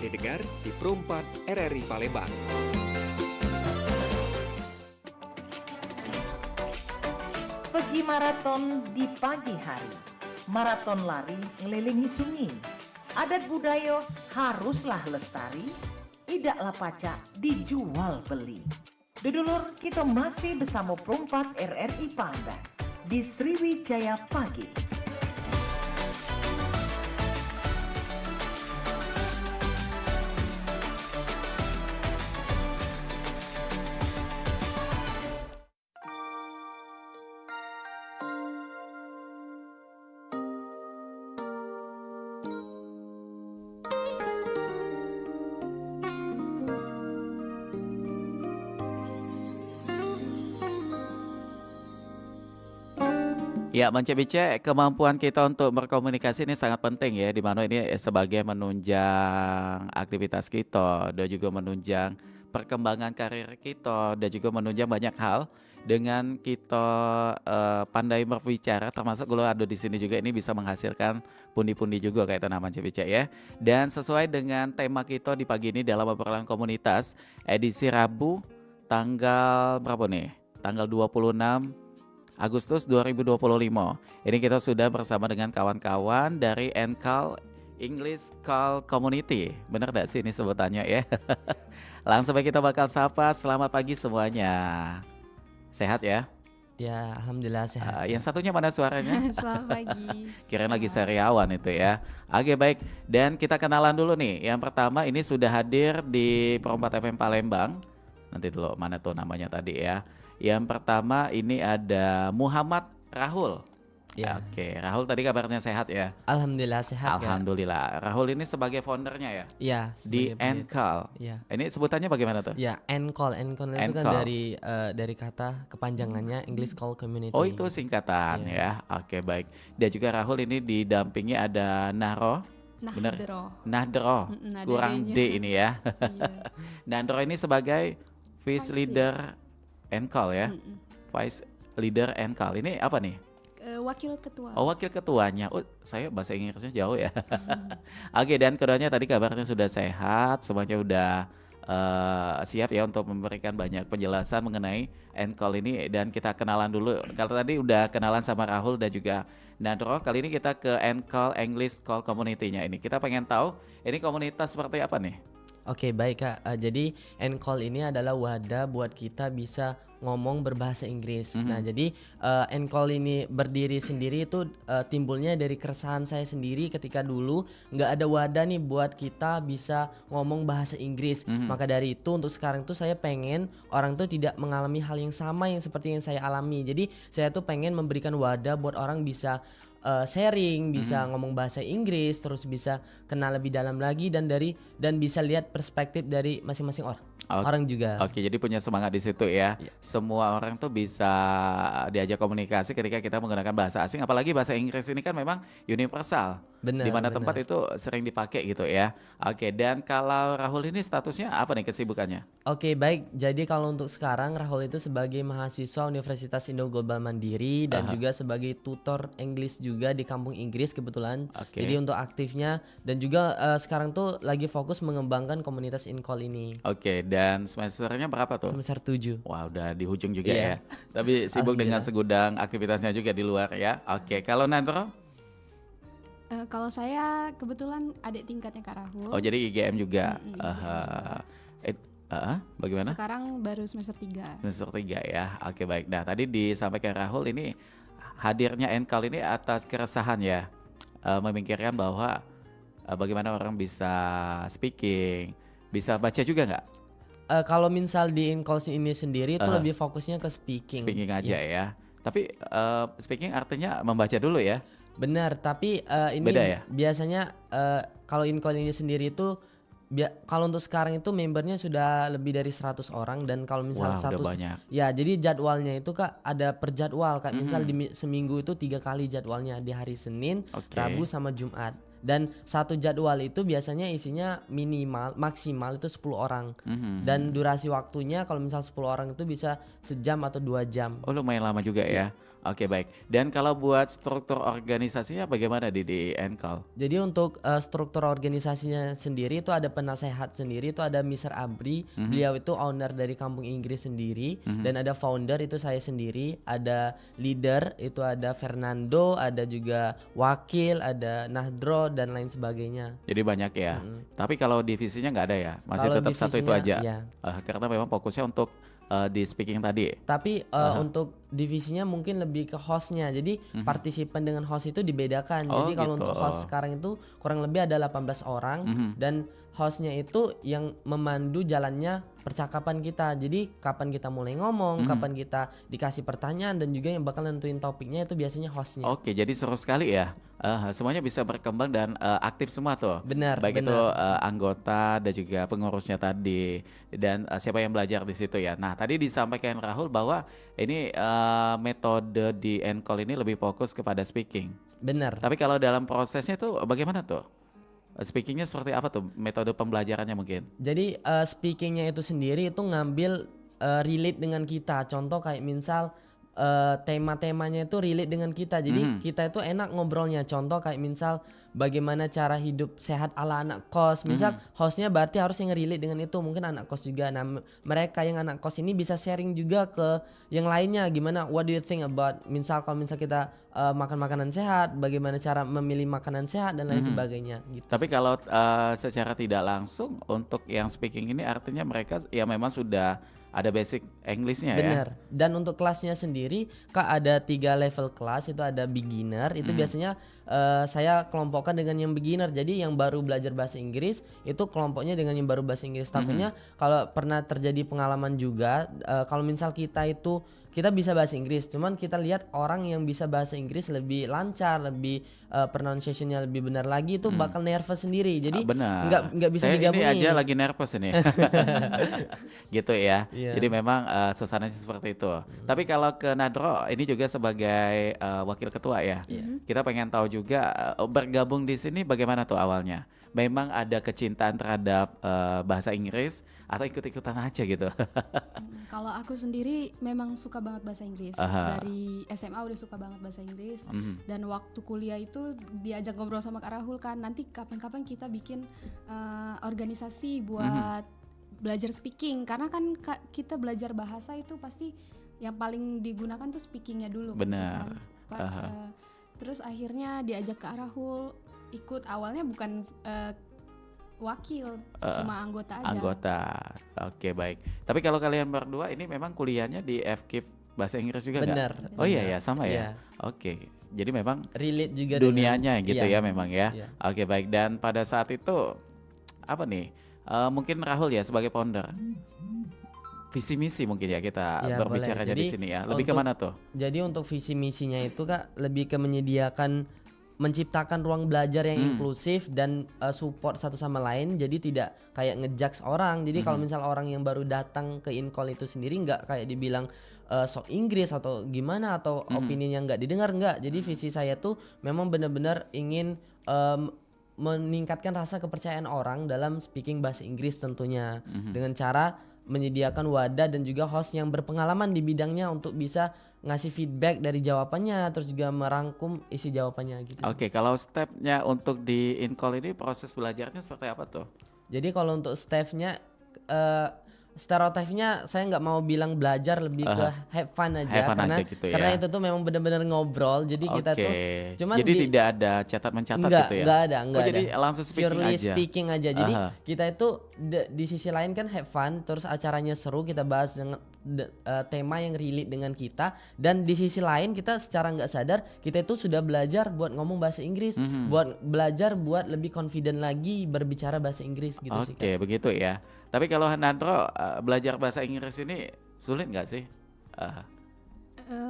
didengar di Perumpat RRI Palembang. Pergi maraton di pagi hari, maraton lari ngelilingi sungai. Adat budaya haruslah lestari, idaklah pacak dijual beli. Dudulur, kita masih bersama Perumpat RRI Palembang di Sriwijaya Pagi. Ya, Bang kemampuan kita untuk berkomunikasi ini sangat penting ya, di mana ini sebagai menunjang aktivitas kita, dan juga menunjang perkembangan karir kita, dan juga menunjang banyak hal dengan kita pandai berbicara, termasuk kalau ada di sini juga ini bisa menghasilkan pundi-pundi juga kayak itu nama Bica ya. Dan sesuai dengan tema kita di pagi ini dalam obrolan komunitas edisi Rabu tanggal berapa nih? Tanggal 26 Agustus 2025. Ini kita sudah bersama dengan kawan-kawan dari NCAL English Call Community. Benar gak sih ini sebutannya ya? Langsung aja kita bakal sapa. Selamat pagi semuanya. Sehat ya? Ya, alhamdulillah sehat. Yang satunya mana suaranya? Selamat pagi. Kirain lagi sariawan itu ya. Oke baik, dan kita kenalan dulu nih. Yang pertama ini sudah hadir di Perumpat FM Palembang. Nanti dulu mana tuh namanya tadi ya. Yang pertama ini ada Muhammad Rahul. Ya. Oke, Rahul tadi kabarnya sehat ya? Alhamdulillah sehat. Alhamdulillah. Rahul ini sebagai foundernya ya? Ya, Di sebagai NCAL. Ya. Ini sebutannya bagaimana tuh? Ya, N-Call itu kan N-Call. dari kata kepanjangannya English Call Community. Oh itu singkatan Iya. ya. Oke baik. Dan juga Rahul ini didampingi ada Nahro. Bener? Nahdro. Ada Kurang D-nya. D ini ya. Iya. Nahdro ini sebagai Vice Vice Leader NCAL ya. Vice Leader NCAL. Ini apa nih? Wakil ketua. Oh wakil ketuanya. Oh saya bahasa Inggrisnya jauh ya. Oke, dan keduanya tadi kabarnya sudah sehat, semuanya udah siap ya untuk memberikan banyak penjelasan mengenai NCAL ini. Dan kita kenalan dulu. Kalau tadi udah kenalan sama Rahul dan juga Nadro, kali ini kita ke NCAL English Call Community-nya ini. Kita pengen tahu ini komunitas seperti apa nih? Oke, baik Kak. Jadi N-Call ini adalah wadah buat kita bisa ngomong berbahasa Inggris. Nah, jadi N-Call ini berdiri sendiri itu timbulnya dari keresahan saya sendiri ketika dulu nggak ada wadah nih buat kita bisa ngomong bahasa Inggris. Maka dari itu untuk sekarang tuh saya pengen orang tuh tidak mengalami hal yang sama yang seperti yang saya alami. Jadi saya tuh pengen memberikan wadah buat orang bisa sharing, bisa ngomong bahasa Inggris, terus bisa kenal lebih dalam lagi dan bisa lihat perspektif dari masing-masing orang juga. Oke, jadi punya semangat di situ ya. Semua orang tuh bisa diajak komunikasi ketika kita menggunakan bahasa asing, apalagi bahasa Inggris ini kan memang universal. Benar, di mana benar. tempat itu sering dipakai gitu ya. Oke, dan kalau Rahul ini statusnya apa nih kesibukannya? Oke, baik. Jadi kalau untuk sekarang Rahul itu sebagai mahasiswa Universitas Indo Global Mandiri dan juga sebagai tutor English juga di kampung Inggris kebetulan. Oke. Jadi untuk aktifnya dan juga sekarang tuh lagi fokus mengembangkan komunitas InCall ini. Oke, dan semesternya berapa tuh? Semester 7. Wah, udah di ujung juga Iya. ya. Tapi sibuk dengan Alhamdulillah. segudang aktivitasnya juga di luar ya. Oke, kalau Nandro? Kalau saya kebetulan adik tingkatnya Kak Rahul. Oh, jadi IGM juga. IGM juga. Bagaimana? Sekarang baru semester 3. Semester 3 ya. Oke baik. Nah tadi disampaikan Rahul ini hadirnya NCAL ini atas keresahan ya. Memikirkan bahwa bagaimana orang bisa speaking, bisa baca juga nggak? Kalau misal di InCall ini sendiri itu lebih fokusnya ke speaking. Speaking aja Iya. ya. Tapi speaking artinya membaca dulu ya. Benar, tapi ini Beda ya? biasanya kalau InCall ini sendiri itu kalau untuk sekarang itu membernya sudah lebih dari 100 orang dan kalau misal Wah, udah banyak. ya jadi jadwalnya itu Kak ada per jadwal Kak. Misal seminggu itu 3 kali jadwalnya di hari Senin, Oke. Rabu sama Jumat. Dan satu jadwal itu biasanya isinya maksimal itu 10 orang. Dan durasi waktunya kalau misal 10 orang itu bisa sejam atau 2 jam. Oh lumayan lama juga ya. Oke, baik. Dan kalau buat struktur organisasinya bagaimana di Encol? Jadi untuk struktur organisasinya sendiri itu ada penasehat sendiri, itu ada Mr. Abri, beliau itu owner dari Kampung Inggris sendiri, dan ada founder itu saya sendiri, ada leader itu ada Fernando, ada juga wakil, ada Nahdro dan lain sebagainya. Jadi banyak ya. Tapi kalau divisinya nggak ada ya, masih Kalau tetap satu itu divisinya, aja. ya. Karena memang fokusnya untuk di speaking tadi. Tapi untuk divisinya mungkin lebih ke hostnya. Jadi partisipan dengan host itu dibedakan. Oh, Jadi kalau gitu. untuk host sekarang itu kurang lebih ada 18 orang dan hostnya itu yang memandu jalannya percakapan kita. Jadi kapan kita mulai ngomong, kapan kita dikasih pertanyaan, dan juga yang bakal nentuin topiknya itu biasanya hostnya. Oke, jadi seru sekali ya. Semuanya bisa berkembang dan aktif semua tuh. Benar, Baik itu benar. anggota dan juga pengurusnya tadi dan siapa yang belajar di situ ya. Nah, tadi disampaikan Rahul bahwa ini metode di Encol ini lebih fokus kepada speaking. Benar. Tapi kalau dalam prosesnya tuh bagaimana tuh? Speakingnya seperti apa tuh? Metode pembelajarannya mungkin? Jadi speakingnya itu sendiri itu ngambil relate dengan kita. Contoh kayak misal tema-temanya itu relate dengan kita. Jadi kita itu enak ngobrolnya. Contoh kayak misal bagaimana cara hidup sehat ala anak kos. Misal hostnya berarti harus yang relate dengan itu. Mungkin anak kos juga. Nah mereka yang anak kos ini bisa sharing juga ke yang lainnya. Gimana, what do you think about, misal kalau misal kita makan makanan sehat, bagaimana cara memilih makanan sehat dan lain sebagainya gitu. Tapi kalau secara tidak langsung untuk yang speaking ini artinya mereka ya memang sudah ada basic Englishnya ya. Benar. Dan untuk kelasnya sendiri Kak ada 3 level kelas. Itu ada beginner, itu biasanya saya kelompokkan dengan yang beginner. Jadi yang baru belajar bahasa Inggris itu kelompoknya dengan yang baru bahasa Inggris. Takutnya kalau pernah terjadi pengalaman juga kalau misal kita bisa bahasa Inggris, cuman kita lihat orang yang bisa bahasa Inggris lebih lancar, lebih pronunciation-nya lebih benar lagi, itu bakal nervous sendiri. Jadi benar. nggak bisa Saya digabungin. ini aja lagi nervous ini. Gitu ya. Iya. Jadi memang suasananya seperti itu. Tapi kalau ke Nadro ini juga sebagai wakil ketua ya. Kita pengen tahu juga bergabung di sini bagaimana tuh awalnya? Memang ada kecintaan terhadap bahasa Inggris atau ikut-ikutan aja gitu? Kalau aku sendiri memang suka banget bahasa Inggris. Dari SMA udah suka banget bahasa Inggris. Dan waktu kuliah itu diajak ngobrol sama Kak Rahul kan, nanti kapan-kapan kita bikin organisasi buat belajar speaking. Karena kan kita belajar bahasa itu pasti yang paling digunakan tuh speakingnya dulu. Benar. Terus akhirnya diajak Kak Rahul ikut, awalnya bukan wakil, cuma anggota aja. Anggota. Oke, baik. Tapi kalau kalian berdua ini memang kuliahnya di FKIP bahasa Inggris juga nggak? Benar. Oh iya ya, sama Iya. ya. Oke. Jadi memang Relate juga dunianya gitu iya. ya memang ya. Iya. Oke, baik. Dan pada saat itu apa nih? Mungkin Rahul ya sebagai founder. Visi misi mungkin ya kita Ya, berbicaranya boleh. di Jadi, sini ya. Lebih untuk- kemana tuh? Jadi untuk visi misinya itu Kak lebih ke menciptakan ruang belajar yang inklusif dan support satu sama lain. Jadi tidak kayak ngejudge orang. Jadi kalau misal orang yang baru datang ke Incol itu sendiri nggak kayak dibilang sok Inggris atau gimana atau opininya nggak didengar, nggak. Jadi visi saya tuh memang benar-benar ingin meningkatkan rasa kepercayaan orang dalam speaking bahasa Inggris tentunya dengan cara menyediakan wadah dan juga host yang berpengalaman di bidangnya untuk bisa ngasih feedback dari jawabannya, terus juga merangkum isi jawabannya gitu. Oke, kalau stepnya untuk di Incol ini proses belajarnya seperti apa tuh? Jadi kalau untuk staffnya stereotipnya saya nggak mau bilang belajar, lebih ke have fun aja, Have fun karena aja gitu ya. karena itu tuh memang benar-benar ngobrol. Jadi kita tuh cuman jadi tidak ada catat mencatat gitu ya? Enggak ada. Jadi langsung speaking Purely aja. speaking aja. Jadi kita itu di sisi lain kan have fun, terus acaranya seru, kita bahas dengan tema yang relate dengan kita, dan di sisi lain kita secara nggak sadar kita itu sudah belajar buat ngomong bahasa Inggris, buat belajar buat lebih confident lagi berbicara bahasa Inggris gitu sih. Oke, begitu ya. Tapi kalau Nandro belajar bahasa Inggris ini sulit nggak sih?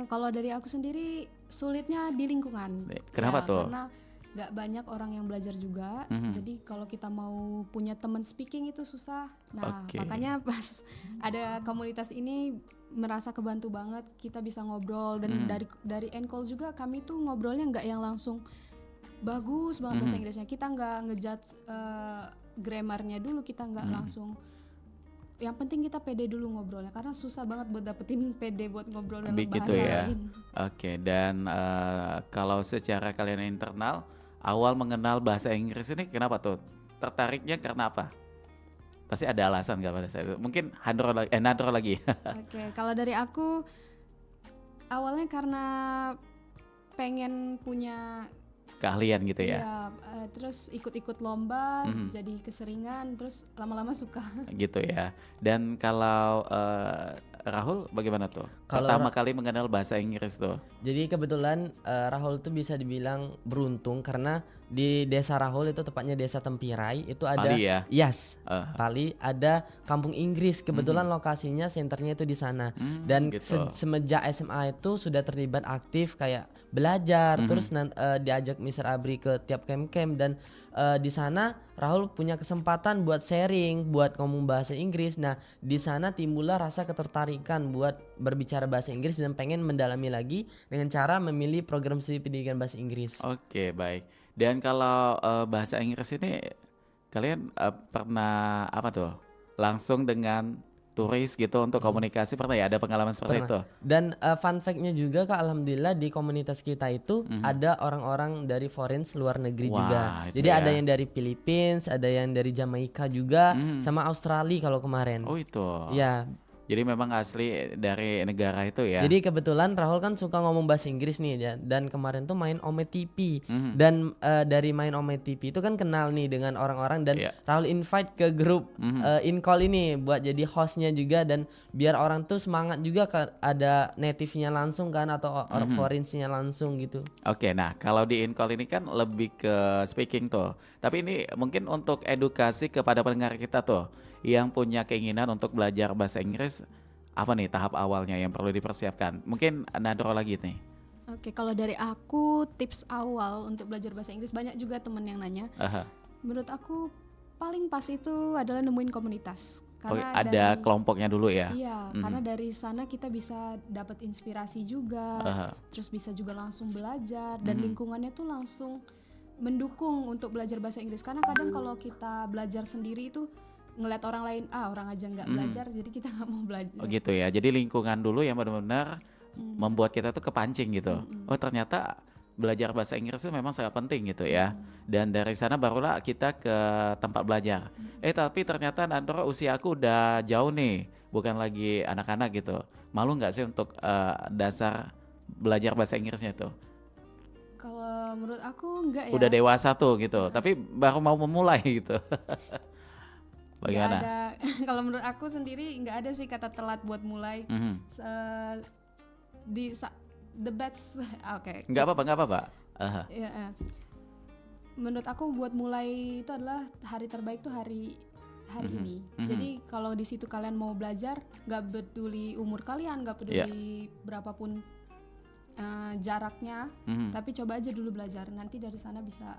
Kalau dari aku sendiri sulitnya di lingkungan. Kenapa tuh? Karena nggak banyak orang yang belajar juga. Jadi kalau kita mau punya teman speaking itu susah. Nah, Oke. makanya pas ada komunitas ini merasa kebantu banget. Kita bisa ngobrol, dan dari Encol juga kami tuh ngobrolnya nggak yang langsung bagus banget bahasa Inggrisnya. Kita nggak ngejudge grammarnya dulu, kita nggak langsung yang penting kita pede dulu ngobrolnya, karena susah banget buat dapetin pede buat ngobrol dalam Begitu bahasa ya. lain. Oke, dan kalau secara kalian internal awal mengenal bahasa Inggris ini kenapa tuh? Tertariknya karena apa? Pasti ada alasan nggak pada saat itu? Mungkin Nadro lagi. Oke, kalau dari aku awalnya karena pengen punya Keahlian gitu ya. iya, terus ikut-ikut lomba, jadi keseringan, terus lama-lama suka. Gitu ya. Dan kalau Rahul bagaimana tuh? Kalau Pertama kali mengenal bahasa Inggris tuh. Jadi kebetulan Rahul tuh bisa dibilang beruntung karena di desa Rahul itu tepatnya desa Tempirai itu ada Pali ya? Yes, Eh, Pali ada kampung Inggris. Kebetulan lokasinya senternya itu di sana. Dan gitu. semenjak SMA itu sudah terlibat aktif kayak belajar terus diajak Mr. Abri ke tiap camp-camp dan di sana Rahul punya kesempatan buat sharing, buat ngomong bahasa Inggris. Nah, di sana timbullah rasa ketertarikan buat berbicara bahasa Inggris dan pengen mendalami lagi dengan cara memilih program studi pendidikan bahasa Inggris. Oke, baik. Dan kalau bahasa Inggris ini kalian pernah apa tuh? Langsung dengan turis gitu untuk komunikasi pernah ya? Ada pengalaman seperti itu? Dan fun fact-nya juga Kak, alhamdulillah di komunitas kita itu ada orang-orang dari foreign luar negeri Wah, juga. itu Jadi ya. ada yang dari Philippines, ada yang dari Jamaika juga, sama Australia kalau kemarin. Oh itu. Ya, Jadi memang asli dari negara itu ya? jadi kebetulan Rahul kan suka ngomong bahasa Inggris nih ya. Dan kemarin tuh main Ome TV. Mhm. Dan dari main Ome TV itu kan kenal nih dengan orang-orang dan Iya. Rahul invite ke grup in-call ini buat jadi hostnya juga dan biar orang tuh semangat juga ada native-nya langsung kan atau orang foreign-nya langsung gitu. Oke, nah kalau di in-call ini kan lebih ke speaking tuh. Tapi ini mungkin untuk edukasi kepada pendengar kita tuh yang punya keinginan untuk belajar bahasa Inggris, apa nih tahap awalnya yang perlu dipersiapkan? Mungkin Nadro lagi nih. Oke, kalau dari aku tips awal untuk belajar bahasa Inggris, banyak juga temen yang nanya. Aha. Menurut aku paling pas itu adalah nemuin komunitas. Oh, Karena ada kelompoknya dulu ya? Iya, karena dari sana kita bisa dapat inspirasi juga, Aha. terus bisa juga langsung belajar dan lingkungannya tuh langsung mendukung untuk belajar bahasa Inggris. Karena kadang kalau kita belajar sendiri itu ngeliat orang lain, orang aja nggak belajar, jadi kita nggak mau belajar. Oh gitu ya. Jadi lingkungan dulu yang benar-benar membuat kita tuh kepancing gitu. Oh ternyata belajar bahasa Inggris itu memang sangat penting gitu ya. Dan dari sana barulah kita ke tempat belajar. Tapi ternyata Nadro usia aku udah jauh nih, bukan lagi anak-anak gitu. Malu nggak sih untuk dasar belajar bahasa Inggrisnya tuh? Kalau menurut aku enggak ya. Udah dewasa tuh gitu, tapi baru mau memulai gitu. Nggak Bagaimana? ada. Kalau menurut aku sendiri nggak ada sih kata telat buat mulai. The best, oke. Nggak apa-apa. Aha. Ya, menurut aku buat mulai itu adalah hari terbaik tuh hari ini. Jadi kalau di situ kalian mau belajar, nggak peduli umur kalian, nggak peduli berapapun jaraknya, tapi coba aja dulu belajar. Nanti dari sana bisa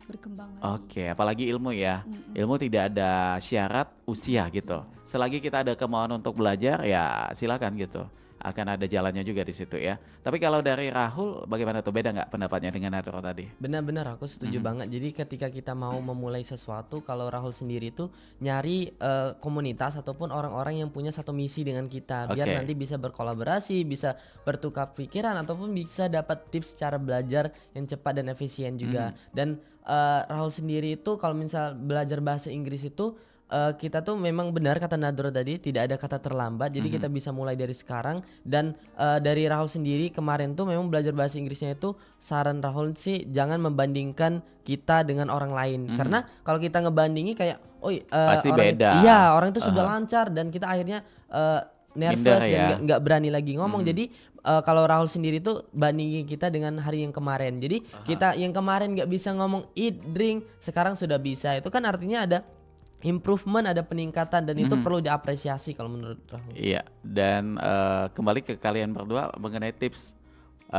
berkembang lagi. Oke, apalagi ilmu ya. Ilmu tidak ada syarat usia gitu. Selagi kita ada kemauan untuk belajar ya silakan gitu. Akan ada jalannya juga di situ ya. Tapi kalau dari Rahul bagaimana tuh? Beda nggak pendapatnya dengan Nadro tadi? Benar-benar aku setuju banget. Jadi ketika kita mau memulai sesuatu, kalau Rahul sendiri tuh nyari komunitas ataupun orang-orang yang punya satu misi dengan kita, biar Oke. nanti bisa berkolaborasi, bisa bertukar pikiran ataupun bisa dapat tips cara belajar yang cepat dan efisien juga. Dan Rahul sendiri itu kalau misal belajar bahasa Inggris itu kita tuh memang benar kata Nadro tadi, tidak ada kata terlambat. Jadi kita bisa mulai dari sekarang. Dan dari Rahul sendiri kemarin tuh memang belajar bahasa Inggrisnya itu saran Rahul sih jangan membandingkan kita dengan orang lain. Karena kalau kita ngebandingi kayak Pasti orang beda. iya, orang itu sudah lancar dan kita akhirnya nervous Minder ya. dan nggak berani lagi ngomong. Jadi kalau Rahul sendiri tuh bandingin kita dengan hari yang kemarin. Jadi kita yang kemarin nggak bisa ngomong eat, drink, sekarang sudah bisa. Itu kan artinya ada improvement, ada peningkatan dan itu perlu diapresiasi kalau menurut Rahul. Iya, dan kembali ke kalian berdua mengenai tips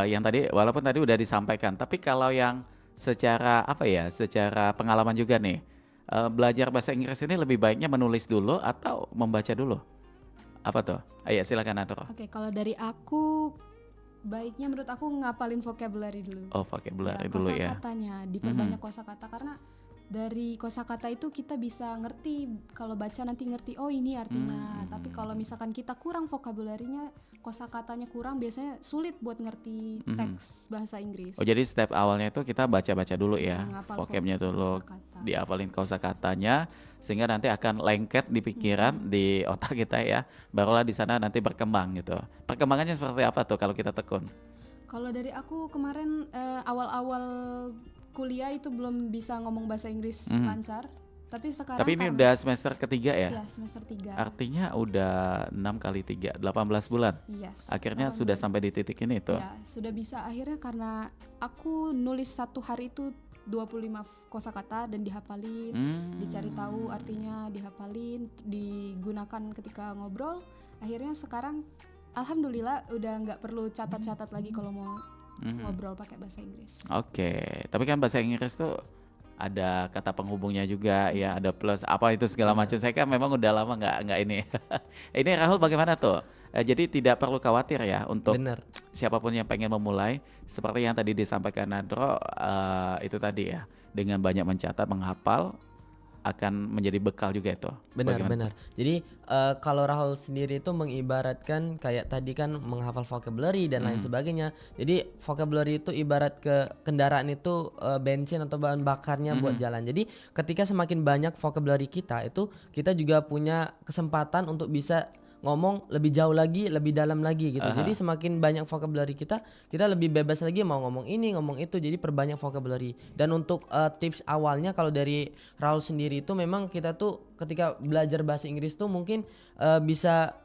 yang tadi, walaupun tadi udah disampaikan, tapi kalau yang secara secara pengalaman juga nih, belajar bahasa Inggris ini lebih baiknya menulis dulu atau membaca dulu? Apa tuh? Ayo silakan Nadro. Oke, kalau dari aku baiknya menurut aku ngapalin vocabulary dulu. Oh, vocabulary dulu ya. Kosakatanya, diperbanyak kosakata karena Dari kosakata itu kita bisa ngerti, kalau baca nanti ngerti oh ini artinya. Tapi kalau misalkan kita kurang vocabulary-nya, kosakatanya kurang, biasanya sulit buat ngerti teks bahasa Inggris. Oh jadi step awalnya itu kita baca-baca dulu ya, Ngapal vocabnya dulu, kosakata. diapalin kosakatanya, sehingga nanti akan lengket di pikiran, di otak kita ya, barulah di sana nanti berkembang gitu. Perkembangannya seperti apa tuh kalau kita tekun? Kalau dari aku kemarin awal-awal kuliah itu belum bisa ngomong bahasa Inggris lancar, tapi sekarang Tapi ini udah semester ketiga ya? ya semester 3. Artinya udah 6 kali 3, 18 bulan. Yes, Akhirnya 18 sudah bulan. sampai di titik ini tuh. Ya, sudah bisa akhirnya karena aku nulis satu hari itu 25 kosakata dan dihafalin, dicari tahu artinya, dihafalin, digunakan ketika ngobrol. Akhirnya sekarang alhamdulillah udah nggak perlu catat-catat lagi kalau mau ngobrol pakai bahasa Inggris. Oke, tapi kan bahasa Inggris tuh ada kata penghubungnya juga ya, ada plus apa itu segala macam. Saya kan memang udah lama nggak ini. Ini Rahul bagaimana tuh? Jadi tidak perlu khawatir ya untuk Bener. siapapun yang pengen memulai, seperti yang tadi disampaikan Nadro, itu tadi ya, dengan banyak mencatat, menghafal akan menjadi bekal juga itu. Benar, Bagaimana? benar. Jadi kalau Rahul sendiri itu mengibaratkan kayak tadi kan menghafal vocabulary dan lain sebagainya. Jadi vocabulary itu ibarat ke kendaraan itu bensin atau bahan bakarnya buat jalan. Jadi ketika semakin banyak vocabulary kita itu kita juga punya kesempatan untuk bisa ngomong lebih jauh lagi, lebih dalam lagi gitu. Jadi semakin banyak vocabulary kita lebih bebas lagi mau ngomong ini, ngomong itu. Jadi perbanyak vocabulary. Dan untuk tips awalnya kalau dari Raul sendiri itu memang kita tuh ketika belajar bahasa Inggris tuh mungkin bisa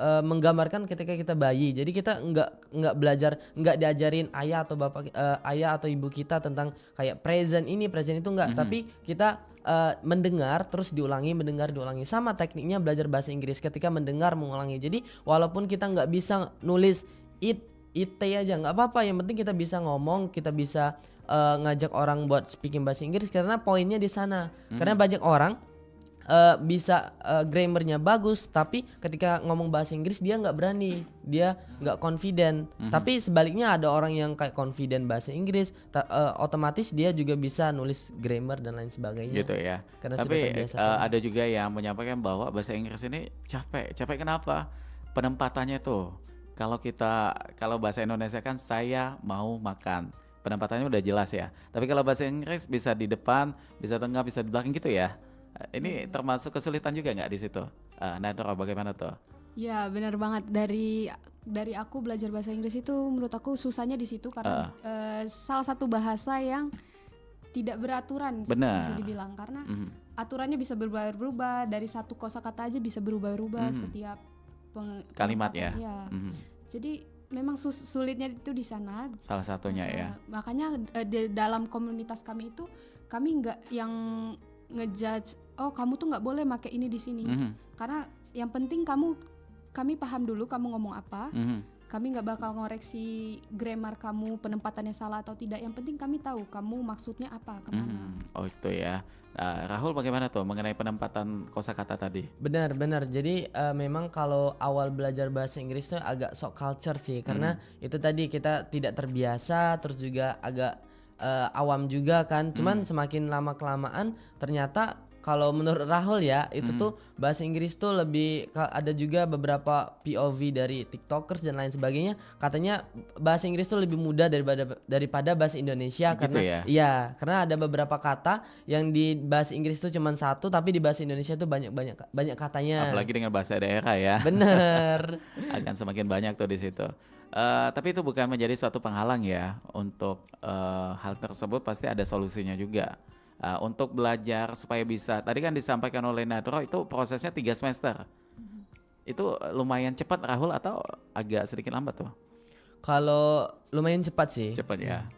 menggambarkan ketika kita bayi. Jadi kita nggak belajar, nggak diajarin ayah atau bapak ayah atau ibu kita tentang kayak present ini, present itu enggak. Tapi kita mendengar terus diulangi, mendengar diulangi. Sama tekniknya belajar bahasa Inggris, ketika mendengar mengulangi. Jadi walaupun kita nggak bisa nulis it aja nggak apa-apa, yang penting kita bisa ngomong, kita bisa ngajak orang buat speaking bahasa Inggris, karena poinnya di sana. Karena banyak orang bisa grammarnya bagus, tapi ketika ngomong bahasa Inggris dia nggak berani, dia nggak confident. Tapi sebaliknya ada orang yang kayak confident bahasa Inggris, otomatis dia juga bisa nulis grammar dan lain sebagainya. Gitu ya. Karena Tapi sudah terbiasa kan. ada juga yang menyampaikan bahwa bahasa Inggris ini capek kenapa? Penempatannya tuh. Kalau bahasa Indonesia kan saya mau makan, penempatannya udah jelas ya. Tapi kalau bahasa Inggris bisa di depan, bisa tengah, bisa di belakang gitu ya. Ini termasuk kesulitan juga nggak di situ? Nadra, bagaimana tuh? Ya benar banget, dari aku belajar bahasa Inggris itu menurut aku susahnya di situ karena salah satu bahasa yang tidak beraturan bisa dibilang, karena aturannya bisa berubah-ubah, dari satu kosakata aja bisa berubah-ubah setiap kalimat ya. Jadi memang sulitnya itu di sana. Salah satunya ya. Makanya dalam komunitas kami itu kami nggak yang ngejudge, oh kamu tuh nggak boleh pakai ini di sini, karena yang penting kami paham dulu kamu ngomong apa. Kami nggak bakal ngoreksi grammar kamu, penempatannya salah atau tidak. Yang penting kami tahu kamu maksudnya apa, kemana. Oh itu ya. Rahul bagaimana tuh mengenai penempatan kosakata tadi? Benar. Jadi memang kalau awal belajar bahasa Inggris tuh agak sok culture sih, karena itu tadi kita tidak terbiasa, terus juga agak awam juga kan. Cuman semakin lama kelamaan ternyata kalau menurut Rahul ya itu tuh bahasa Inggris tuh lebih ada juga beberapa POV dari TikTokers dan lain sebagainya, katanya bahasa Inggris tuh lebih mudah daripada bahasa Indonesia. Gitu karena ya? iya, karena ada beberapa kata yang di bahasa Inggris tuh cuma satu, tapi di bahasa Indonesia tuh banyak katanya. Apalagi dengan bahasa daerah ya. Bener. Akan semakin banyak tuh di situ. Tapi itu bukan menjadi suatu penghalang ya untuk hal tersebut, pasti ada solusinya juga. Untuk belajar supaya bisa, tadi kan disampaikan oleh Nadro itu prosesnya 3 semester. Itu lumayan cepat Rahul atau agak sedikit lambat tuh? Kalau lumayan cepat sih. Cepat ya.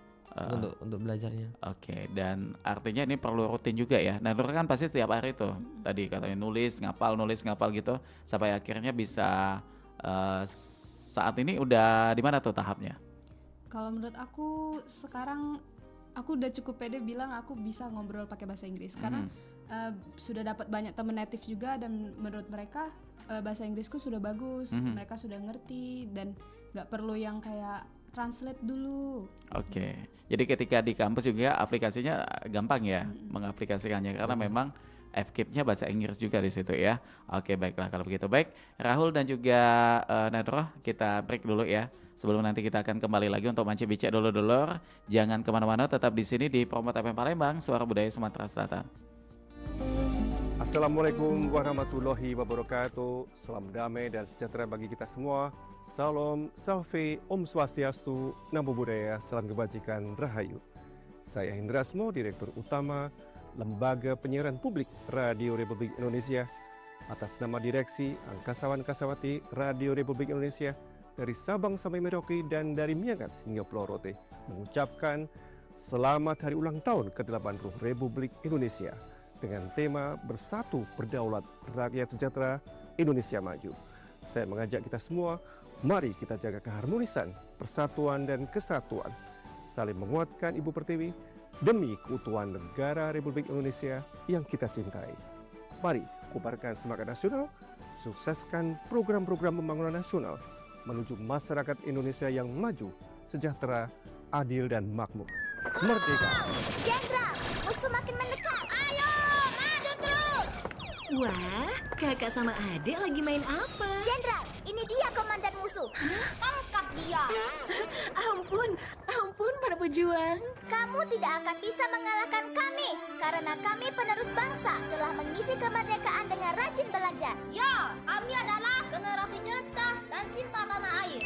Untuk belajarnya. Oke, dan artinya ini perlu rutin juga ya. Nadro kan pasti tiap hari tuh. Tadi katanya nulis ngapal gitu sampai akhirnya bisa saat ini udah di mana tuh tahapnya? Kalau menurut aku sekarang aku udah cukup pede bilang aku bisa ngobrol pakai bahasa Inggris, karena sudah dapat banyak teman native juga, dan menurut mereka bahasa Inggrisku sudah bagus, mereka sudah ngerti dan nggak perlu yang kayak translate dulu. Oke. Jadi ketika di kampus juga aplikasinya gampang ya mengaplikasikannya karena memang FKIP-nya bahasa Inggris juga di situ ya. Oke, baiklah kalau begitu. Baik, Rahul dan juga Nadroh, kita break dulu ya. Sebelum nanti kita akan kembali lagi untuk Mance Bice dulur-dulur. Jangan kemana-mana, tetap di sini di Promot FM Palembang, Suara Budaya Sumatera Selatan. Assalamualaikum warahmatullahi wabarakatuh. Salam damai dan sejahtera bagi kita semua. Salam, salve, Om Swastiastu, Namo Buddhaya, salam kebajikan, Rahayu. Saya Hendra Asmo, Direktur Utama Lembaga Penyiaran Publik Radio Republik Indonesia. Atas nama Direksi Angkasawan-Kasawati Radio Republik Indonesia dari Sabang sampai Merauke dan dari Miangas hingga Pulau Rote mengucapkan selamat hari ulang tahun ke-80 Republik Indonesia dengan tema Bersatu Berdaulat Rakyat Sejahtera Indonesia Maju. Saya mengajak kita semua, mari kita jaga keharmonisan, persatuan dan kesatuan, saling menguatkan Ibu Pertiwi demi keutuhan negara Republik Indonesia yang kita cintai. Mari kobarkan semangat nasional, sukseskan program-program pembangunan nasional menuju masyarakat Indonesia yang maju, sejahtera, adil dan makmur. Merdeka! Jenderal, musuh makin mendekat. Ayo, maju terus. Wah, kakak sama adik lagi main apa? Jenderal, ini dia komandan musuh. Tangkap dia. Ampun para pejuang. Kamu tidak akan bisa mengalahkan kami karena kami penerus bangsa telah mengisi kemerdekaan dengan rajin belajar. Ya, kami adalah generasi cerdas dan cinta tanah air.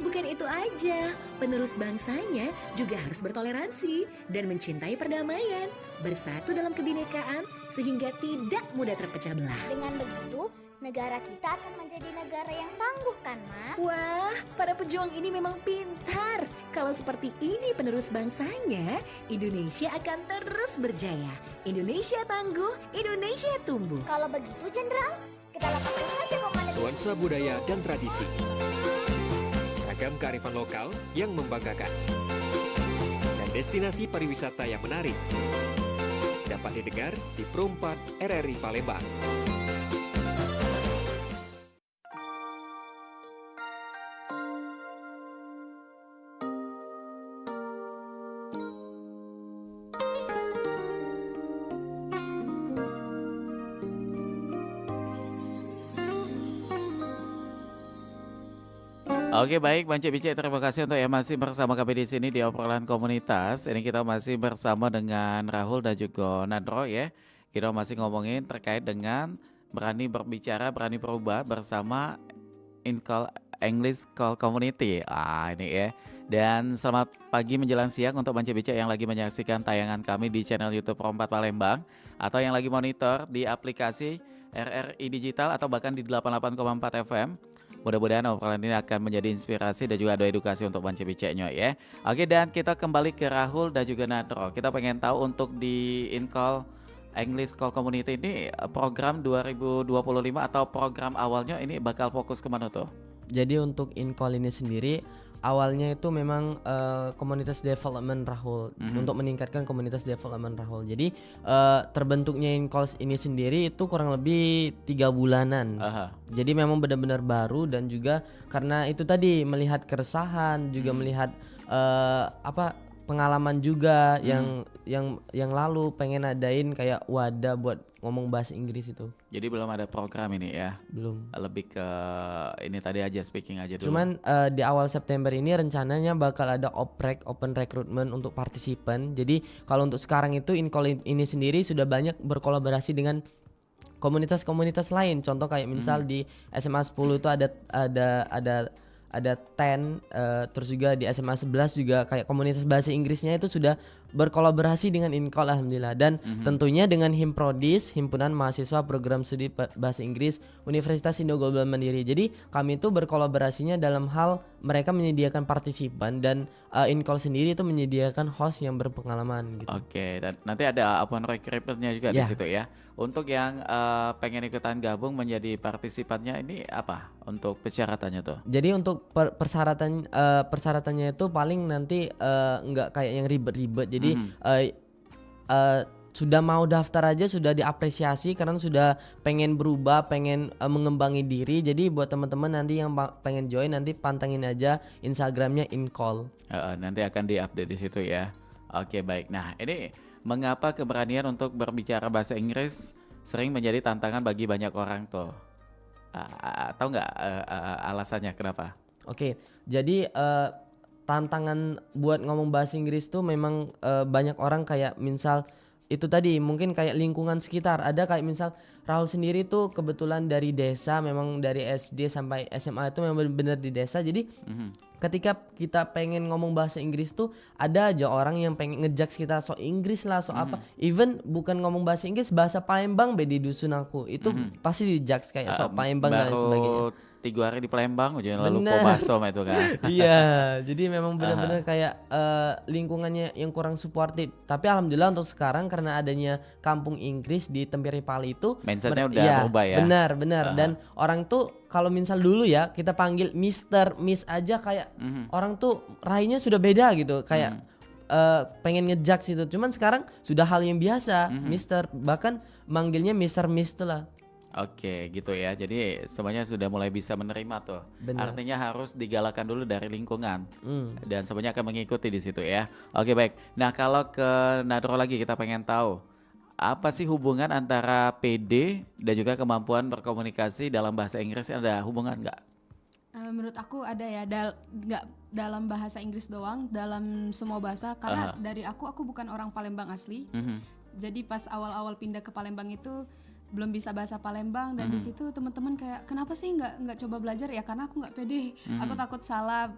Bukan itu aja. Penerus bangsanya juga harus bertoleransi dan mencintai perdamaian, bersatu dalam kebinekaan sehingga tidak mudah terpecah belah. Dengan begitu, negara kita akan menjadi negara yang tangguh kan, Ma? Wah, para pejuang ini memang pintar. Kalau seperti ini penerus bangsanya, Indonesia akan terus berjaya. Indonesia tangguh, Indonesia tumbuh. Kalau begitu, Jenderal, kita lakukan saja komandan. Nuansa budaya dan tradisi. Ragam kearifan lokal yang membanggakan. Dan destinasi pariwisata yang menarik. Dapat didengar di Pro 4 RRI Palembang. Oke, baik Mance Bice, terima kasih untuk yang masih bersama kami di sini di obrolan komunitas. Ini kita masih bersama dengan Rahul dan juga Nadro ya. Kita masih ngomongin terkait dengan berani berbicara, berani berubah bersama English Call Community. Ini ya. Dan selamat pagi menjelang siang untuk Mance Bice yang lagi menyaksikan tayangan kami di channel YouTube Pro 4 Palembang atau yang lagi monitor di aplikasi RRI Digital atau bahkan di 88,4 FM. Mudah-mudahan obrolan ini akan menjadi inspirasi dan juga ada edukasi untuk Mance Bice-nya ya. Oke, dan kita kembali ke Rahul dan juga Nadro. Kita pengen tahu untuk di Incall English Call Community ini program 2025 atau program awalnya ini bakal fokus kemana tuh? Jadi untuk Incall ini sendiri awalnya itu memang komunitas development Rahul, untuk meningkatkan komunitas development Rahul. Jadi terbentuknya Incall ini sendiri itu kurang lebih 3 bulanan. Jadi memang benar-benar baru dan juga karena itu tadi melihat keresahan, juga melihat pengalaman juga yang lalu pengen adain kayak wadah buat ngomong bahasa Inggris itu. Jadi belum ada program ini ya? Belum. Lebih ke ini tadi aja, speaking aja dulu. Cuman di awal September ini rencananya bakal ada open recruitment untuk partisipan. Jadi kalau untuk sekarang itu Incall ini sendiri sudah banyak berkolaborasi dengan komunitas-komunitas lain. Contoh kayak misal di SMA 10 itu ada 10, terus juga di SMA 11 juga kayak komunitas bahasa Inggrisnya itu sudah berkolaborasi dengan Incall alhamdulillah, dan tentunya dengan Himprodis, Himpunan Mahasiswa Program Studi Bahasa Inggris Universitas Indo Global Mandiri. Jadi kami itu berkolaborasinya dalam hal mereka menyediakan partisipan dan Incall sendiri itu menyediakan host yang berpengalaman gitu. Oke, dan nanti ada open recruitment-nya juga di situ ya. Untuk yang pengen ikutan gabung menjadi partisipannya ini apa untuk persyaratannya tuh? Jadi untuk persyaratannya itu paling nanti nggak kayak yang ribet-ribet. Jadi sudah mau daftar aja sudah diapresiasi karena sudah pengen berubah, pengen mengembangi diri. Jadi buat teman-teman nanti yang pengen join nanti pantengin aja Instagramnya InCall. Nanti akan diupdate di situ ya. Oke, baik. Nah, ini mengapa keberanian untuk berbicara bahasa Inggris sering menjadi tantangan bagi banyak orang tuh? Tahu nggak alasannya kenapa? Oke, jadi tantangan buat ngomong bahasa Inggris tuh memang banyak orang kayak misal itu tadi mungkin kayak lingkungan sekitar. Ada kayak misal Rahul sendiri tuh kebetulan dari desa, memang dari SD sampai SMA itu memang benar di desa. Jadi ketika kita pengen ngomong bahasa Inggris tuh ada aja orang yang pengen ngejudge kita so Inggris lah, so apa. Even bukan ngomong bahasa Inggris, bahasa Palembang di dusun aku itu pasti dijudge kayak so Palembang dan lain sebagainya. 3 hari di Palembang aja lalu Pobasom itu kan. Iya, jadi memang benar-benar kayak lingkungannya yang kurang suportif. Tapi alhamdulillah untuk sekarang karena adanya kampung Inggris di Tempiri Pali itu mindsetnya udah berubah ya. Benar. Dan orang tuh kalau misal dulu ya kita panggil Mister, Miss aja kayak orang tuh raihnya sudah beda gitu. Kayak pengen ngejudge itu. Cuman sekarang sudah hal yang biasa, Mister, bahkan manggilnya Mister Miss tuh lah. Oke, gitu ya. Jadi semuanya sudah mulai bisa menerima tuh. Benar. Artinya harus digalakan dulu dari lingkungan. Dan semuanya akan mengikuti di situ ya. Oke, baik. Nah, kalau ke Nadro lagi kita pengen tahu apa sih hubungan antara PD dan juga kemampuan berkomunikasi dalam bahasa Inggris, ada hubungan nggak? Menurut aku ada ya, nggak dalam bahasa Inggris doang, dalam semua bahasa. Karena dari aku bukan orang Palembang asli. Jadi pas awal-awal pindah ke Palembang itu belum bisa bahasa Palembang dan di situ teman-teman kayak kenapa sih nggak coba belajar ya, karena aku nggak pede. Aku takut salah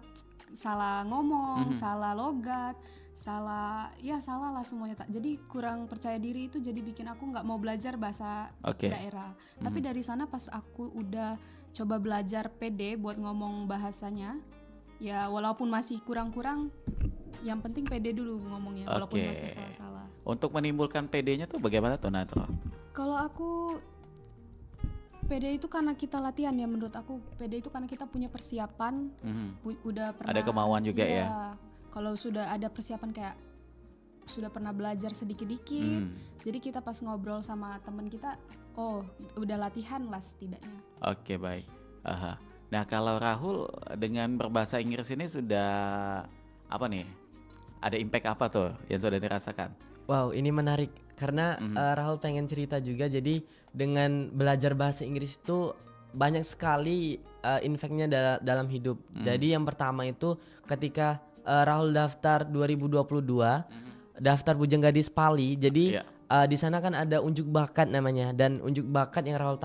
ngomong, salah logat, salah lah semuanya. Jadi kurang percaya diri itu jadi bikin aku nggak mau belajar bahasa daerah. Tapi dari sana pas aku udah coba belajar pede buat ngomong bahasanya, ya walaupun masih kurang-kurang, yang penting pede dulu ngomongnya walaupun masih salah-salah. Untuk menimbulkan PD-nya tuh bagaimana tuh Nadro? Kalau aku PD itu karena kita latihan ya, menurut aku PD itu karena kita punya persiapan, udah pernah. Ada kemauan juga ya. Kalau sudah ada persiapan kayak sudah pernah belajar sedikit-dikit, jadi kita pas ngobrol sama teman kita, oh udah latihan lah setidaknya. Oke, baik. Nah kalau Rahul dengan berbahasa Inggris ini sudah apa nih? Ada impact apa tuh yang sudah dirasakan? Wow, ini menarik karena Rahul pengen cerita juga. Jadi dengan belajar bahasa Inggris itu banyak sekali impact-nya dalam hidup. Jadi yang pertama itu ketika Rahul daftar 2022, daftar Bujang Gadis Pali. Jadi di sana kan ada unjuk bakat namanya, dan unjuk bakat yang Rahul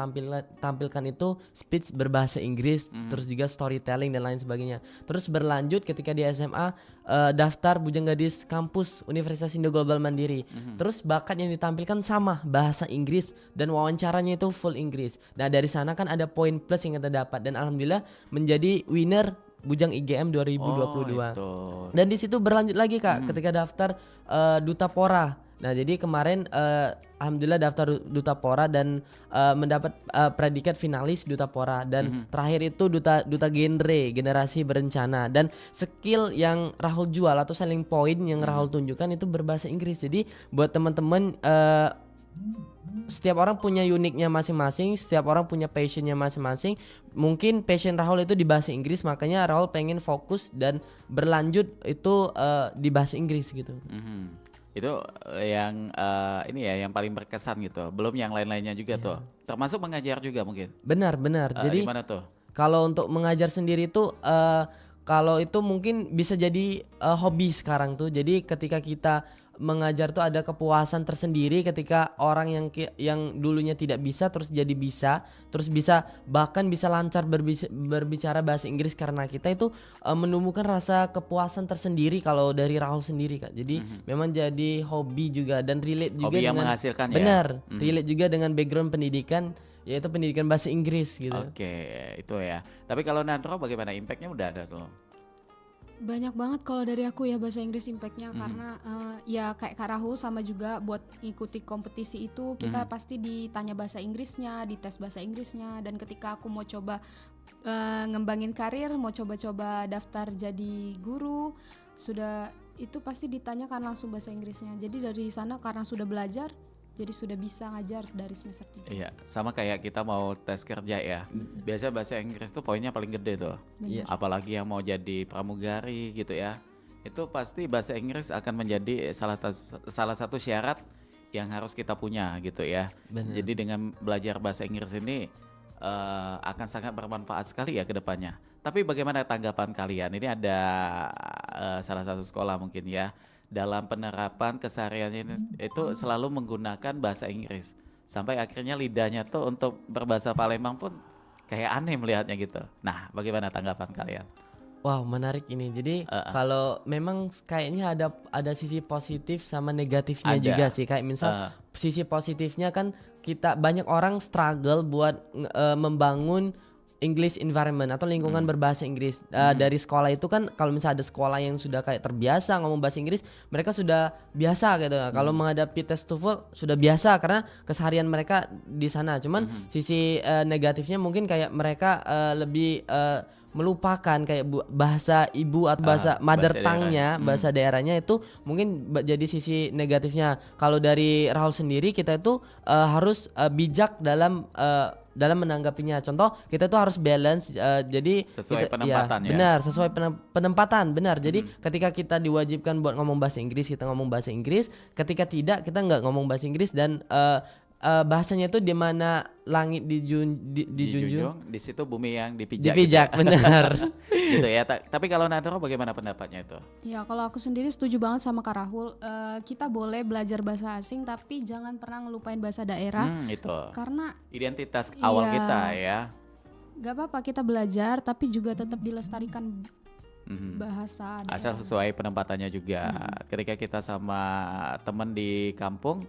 tampilkan itu speech berbahasa Inggris, terus juga storytelling dan lain sebagainya. Terus berlanjut ketika di SMA daftar Bujang Gadis Kampus Universitas Indo Global Mandiri. Terus bakat yang ditampilkan sama bahasa Inggris dan wawancaranya itu full Inggris. Nah dari sana kan ada poin plus yang kita dapat dan alhamdulillah menjadi winner Bujang IGM 2022. Dan di situ berlanjut lagi Kak ketika daftar Duta Pora. Nah jadi kemarin alhamdulillah daftar Duta Pora dan mendapat predikat finalis Duta Pora dan terakhir itu duta generasi berencana, dan skill yang Rahul jual atau selling point yang Rahul tunjukkan itu berbahasa Inggris. Jadi buat teman-teman setiap orang punya uniknya masing-masing, setiap orang punya passionnya masing-masing. Mungkin passion Rahul itu di bahasa Inggris, makanya Rahul pengen fokus dan berlanjut itu di bahasa Inggris gitu. Itu yang ini ya yang paling berkesan gitu. Belum yang lain-lainnya juga tuh. Termasuk mengajar juga mungkin. Benar. Jadi gimana tuh? Kalau untuk mengajar sendiri tuh kalau itu mungkin bisa jadi hobi sekarang tuh. Jadi ketika kita mengajar tuh ada kepuasan tersendiri ketika orang yang dulunya tidak bisa terus jadi bisa, terus bisa bahkan bisa lancar berbicara bahasa Inggris karena kita itu menumbuhkan rasa kepuasan tersendiri kalau dari Rahul sendiri Kak. Jadi memang jadi hobi juga dan relate juga hobi yang dengan menghasilkan benar, relate juga dengan background pendidikan, yaitu pendidikan bahasa Inggris gitu. Oke, itu ya. Tapi kalau Nadro bagaimana, impact-nya udah ada tuh? Banyak banget kalau dari aku ya bahasa Inggris impactnya, karena ya kayak Kak Rahul sama juga buat ikuti kompetisi itu kita pasti ditanya bahasa Inggrisnya, dites bahasa Inggrisnya, dan ketika aku mau coba ngembangin karir, mau coba-coba daftar jadi guru, sudah itu pasti ditanyakan langsung bahasa Inggrisnya. Jadi dari sana karena sudah belajar, jadi sudah bisa ngajar dari semester 3. Iya, sama kayak kita mau tes kerja ya. Biasa bahasa Inggris tuh poinnya paling gede tuh. Iya. Apalagi yang mau jadi pramugari gitu ya. Itu pasti bahasa Inggris akan menjadi salah satu syarat yang harus kita punya gitu ya. Benar. Jadi dengan belajar bahasa Inggris ini akan sangat bermanfaat sekali ya ke depannya. Tapi bagaimana tanggapan kalian? Ini ada salah satu sekolah mungkin ya, dalam penerapan kesehariannya itu selalu menggunakan bahasa Inggris. Sampai akhirnya lidahnya tuh untuk berbahasa Palembang pun kayak aneh melihatnya gitu. Nah, bagaimana tanggapan kalian? Wow, menarik ini. Jadi kalau memang kayaknya ada sisi positif sama negatifnya Ada. juga sih. Kayak misal sisi positifnya kan kita banyak orang struggle buat membangun English environment atau lingkungan berbahasa Inggris. Dari sekolah itu kan kalau misalnya ada sekolah yang sudah kayak terbiasa ngomong bahasa Inggris, mereka sudah biasa gitu. Kalau menghadapi tes TOEFL sudah biasa karena keseharian mereka di sana. Cuman sisi negatifnya mungkin kayak mereka lebih melupakan kayak bahasa ibu atau bahasa mother bahasa tongue-nya, bahasa daerahnya itu mungkin jadi sisi negatifnya. Kalau dari Rahul sendiri kita itu harus bijak dalam menanggapinya. Contoh kita tuh harus balance, jadi Sesuai kita, penempatan ya. benar, sesuai penempatan benar. Jadi ketika kita diwajibkan buat ngomong bahasa Inggris, kita ngomong bahasa Inggris. Ketika tidak, kita nggak ngomong bahasa Inggris. Dan bahasanya itu di mana langit dijunjung, Di situ bumi yang dipijak. dipijak, gitu ya. benar. Gitu ya. Tapi kalau Nadro bagaimana pendapatnya itu? Ya kalau aku sendiri setuju banget sama Kak Rahul. Kita boleh belajar bahasa asing tapi jangan pernah ngelupain bahasa daerah. Itu. Karena Identitas awal Iya. kita ya. gak apa-apa kita belajar tapi juga tetap dilestarikan bahasa daerah. Asal sesuai penempatannya juga. Ketika kita sama teman di kampung,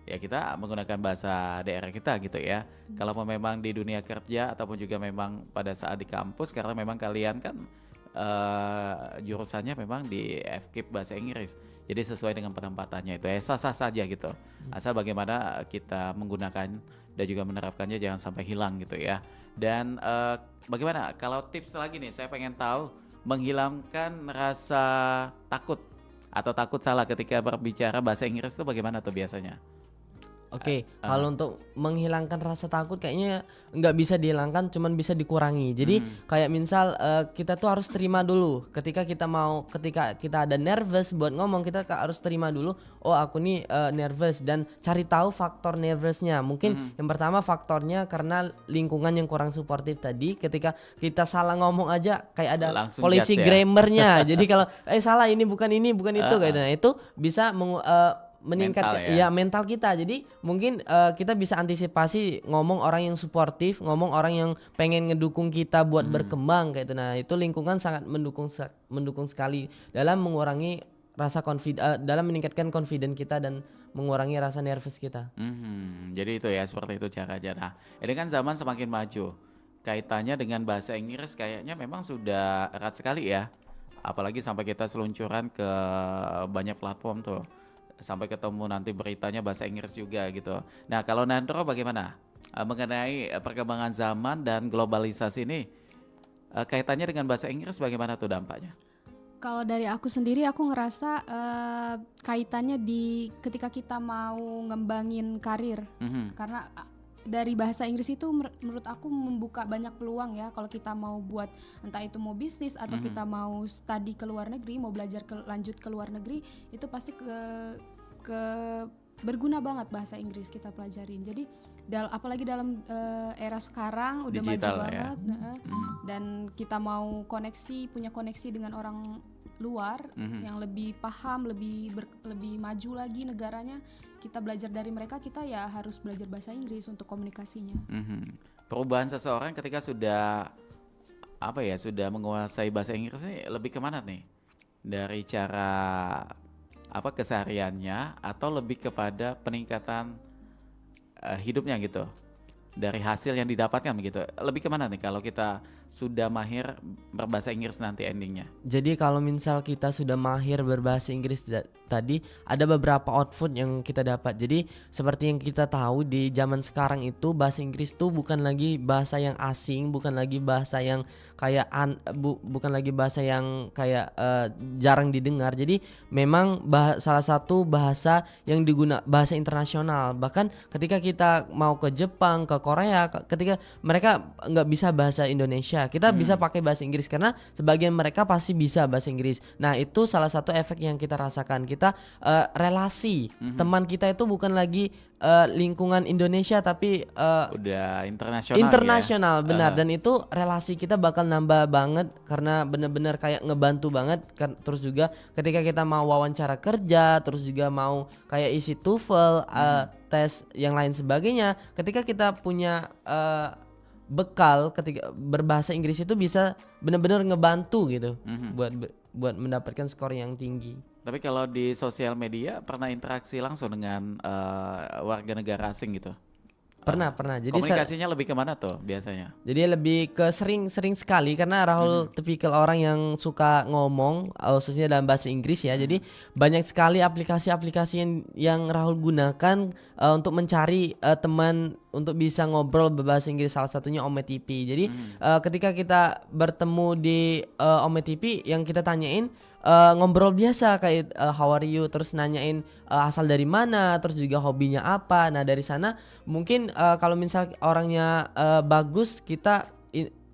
ya kita menggunakan bahasa daerah kita gitu ya. Kalau memang di dunia kerja ataupun juga memang pada saat di kampus, karena memang kalian kan jurusannya memang di FKIP bahasa Inggris. Jadi sesuai dengan penempatannya itu sah-sah saja gitu. Asal bagaimana kita menggunakan dan juga menerapkannya jangan sampai hilang gitu ya. Dan bagaimana kalau tips lagi nih, saya pengen tahu menghilangkan rasa takut atau takut salah ketika berbicara bahasa Inggris itu bagaimana tuh biasanya? Oke, kalau untuk menghilangkan rasa takut kayaknya nggak bisa dihilangkan, cuman bisa dikurangi. Jadi kayak misal kita tuh harus terima dulu ketika kita ada nervous buat ngomong, kita harus terima dulu. Oh aku nih nervous, dan cari tahu faktor nervousnya. Mungkin yang pertama faktornya karena lingkungan yang kurang suportif tadi. Ketika kita salah ngomong aja kayak ada Langsung polisi judge ya. grammarnya. Jadi kalau salah ini bukan itu kayak nah, itu bisa meningkatkan Mental ya. mental kita. Jadi mungkin kita bisa antisipasi ngomong orang yang suportif, ngomong orang yang pengen ngedukung kita buat berkembang kayak itu. Nah, itu lingkungan sangat mendukung sekali dalam mengurangi rasa dalam meningkatkan confidence kita dan mengurangi rasa nervous kita. Jadi itu ya, seperti itu cara-cara. Nah, ini kan zaman semakin maju. Kaitannya dengan bahasa Inggris kayaknya memang sudah erat sekali ya. Apalagi sampai kita seluncuran ke banyak platform tuh. Sampai ketemu nanti beritanya bahasa Inggris juga gitu. Nah, kalau Nandro bagaimana mengenai perkembangan zaman dan globalisasi ini, kaitannya dengan bahasa Inggris bagaimana tuh dampaknya? Kalau dari aku sendiri aku ngerasa kaitannya di ketika kita mau ngembangin karir. Karena dari bahasa Inggris itu menurut aku membuka banyak peluang ya. Kalau kita mau buat entah itu mau bisnis atau kita mau studi ke luar negeri, mau belajar lanjut ke luar negeri, itu pasti berguna banget bahasa Inggris kita pelajarin. Jadi apalagi dalam era sekarang udah Digital maju ya. banget, dan kita mau punya koneksi dengan orang luar yang lebih paham, lebih maju lagi negaranya. Kita belajar dari mereka, kita ya harus belajar bahasa Inggris untuk komunikasinya. Perubahan seseorang ketika sudah sudah menguasai bahasa Inggris ini lebih kemana nih? Dari cara kesehariannya atau lebih kepada peningkatan hidupnya gitu? dari hasil yang didapatkan begitu. Lebih kemana nih kalau kita sudah mahir berbahasa Inggris nanti endingnya? Jadi kalau misal kita sudah mahir berbahasa Inggris tadi, ada beberapa output yang kita dapat. Jadi seperti yang kita tahu di zaman sekarang itu bahasa Inggris tuh bukan lagi bahasa yang asing, bukan lagi bahasa yang kayak bukan lagi bahasa yang kayak jarang didengar. Jadi memang salah satu bahasa yang bahasa internasional. Bahkan ketika kita mau ke Jepang, ke Korea, ketika mereka nggak bisa bahasa Indonesia, kita bisa pakai bahasa Inggris karena sebagian mereka pasti bisa bahasa Inggris. Nah, itu salah satu efek yang kita rasakan. Kita relasi teman kita itu bukan lagi lingkungan Indonesia tapi Udah internasional, ya. benar. Dan itu relasi kita bakal nambah banget karena benar-benar kayak ngebantu banget. Terus juga ketika kita mau wawancara kerja, terus juga mau kayak isi TOEFL, tes yang lain sebagainya, ketika kita punya bekal ketika berbahasa Inggris itu bisa benar-benar ngebantu gitu buat mendapatkan skor yang tinggi. Tapi kalau di sosial media pernah interaksi langsung dengan warga negara asing gitu? Pernah. Jadi komunikasinya lebih kemana tuh biasanya? Jadi lebih ke sering sekali karena Rahul tipikal orang yang suka ngomong khususnya dalam bahasa Inggris ya. Jadi banyak sekali aplikasi-aplikasi yang Rahul gunakan untuk mencari teman untuk bisa ngobrol berbahasa Inggris, salah satunya Ometeep. Jadi ketika kita bertemu di Ometeep yang kita tanyain ngobrol biasa kayak how are you, terus nanyain asal dari mana, terus juga hobinya apa. Nah dari sana mungkin kalau misal orangnya bagus kita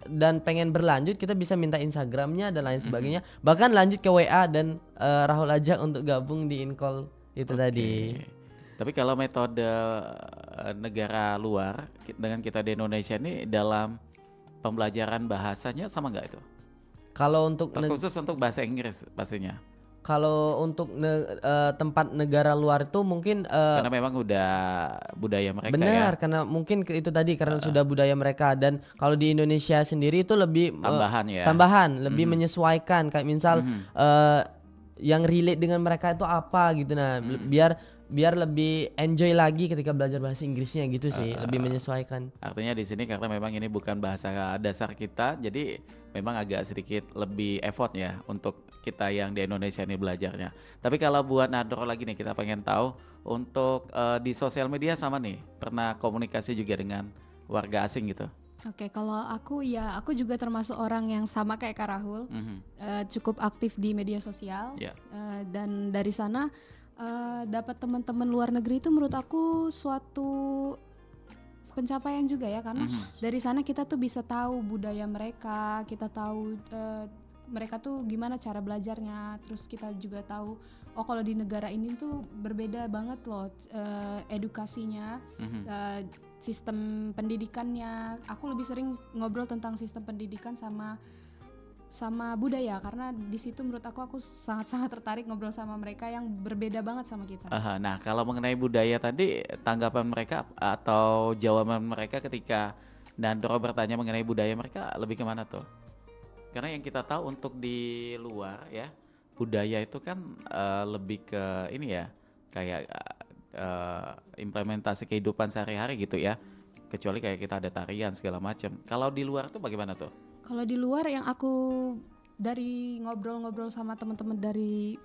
dan pengen berlanjut, kita bisa minta Instagramnya dan lain sebagainya. Bahkan lanjut ke WA dan Rahul ajak untuk gabung di InCall itu tadi. Tapi kalau metode negara luar dengan kita di Indonesia ini dalam pembelajaran bahasanya sama nggak itu? Kalau untuk khusus untuk bahasa Inggris pastinya. Kalau untuk tempat negara luar itu mungkin karena memang udah budaya mereka. Benar, ya. karena mungkin itu tadi karena sudah budaya mereka. Dan kalau di Indonesia sendiri itu lebih tambahan, lebih menyesuaikan kayak misal yang relate dengan mereka itu apa gitu. Nah, biar lebih enjoy lagi ketika belajar bahasa Inggrisnya gitu sih, lebih menyesuaikan. Artinya di sini karena memang ini bukan bahasa dasar kita, jadi memang agak sedikit lebih effort ya untuk kita yang di Indonesia ini belajarnya. Tapi kalau buat Nadro lagi nih, kita pengen tahu untuk di sosial media sama nih, pernah komunikasi juga dengan warga asing gitu? Oke, kalau aku juga termasuk orang yang sama kayak Kak Rahul, cukup aktif di media sosial, dan dari sana dapat teman-teman luar negeri itu menurut aku suatu pencapaian juga ya, karena dari sana kita tuh bisa tahu budaya mereka, kita tahu mereka tuh gimana cara belajarnya, terus kita juga tahu kalau di negara ini tuh berbeda banget loh edukasinya, sistem pendidikannya. Aku lebih sering ngobrol tentang sistem pendidikan sama budaya, karena di situ menurut aku sangat-sangat tertarik ngobrol sama mereka yang berbeda banget sama kita. Nah, kalau mengenai budaya tadi, tanggapan mereka atau jawaban mereka ketika Nandro bertanya mengenai budaya mereka lebih kemana tuh? Karena yang kita tahu untuk di luar ya, budaya itu kan lebih ke ini ya, kayak implementasi kehidupan sehari-hari gitu ya. Kecuali kayak kita ada tarian segala macam. Kalau di luar tuh bagaimana tuh? Kalau di luar yang aku dari ngobrol-ngobrol sama teman-teman dari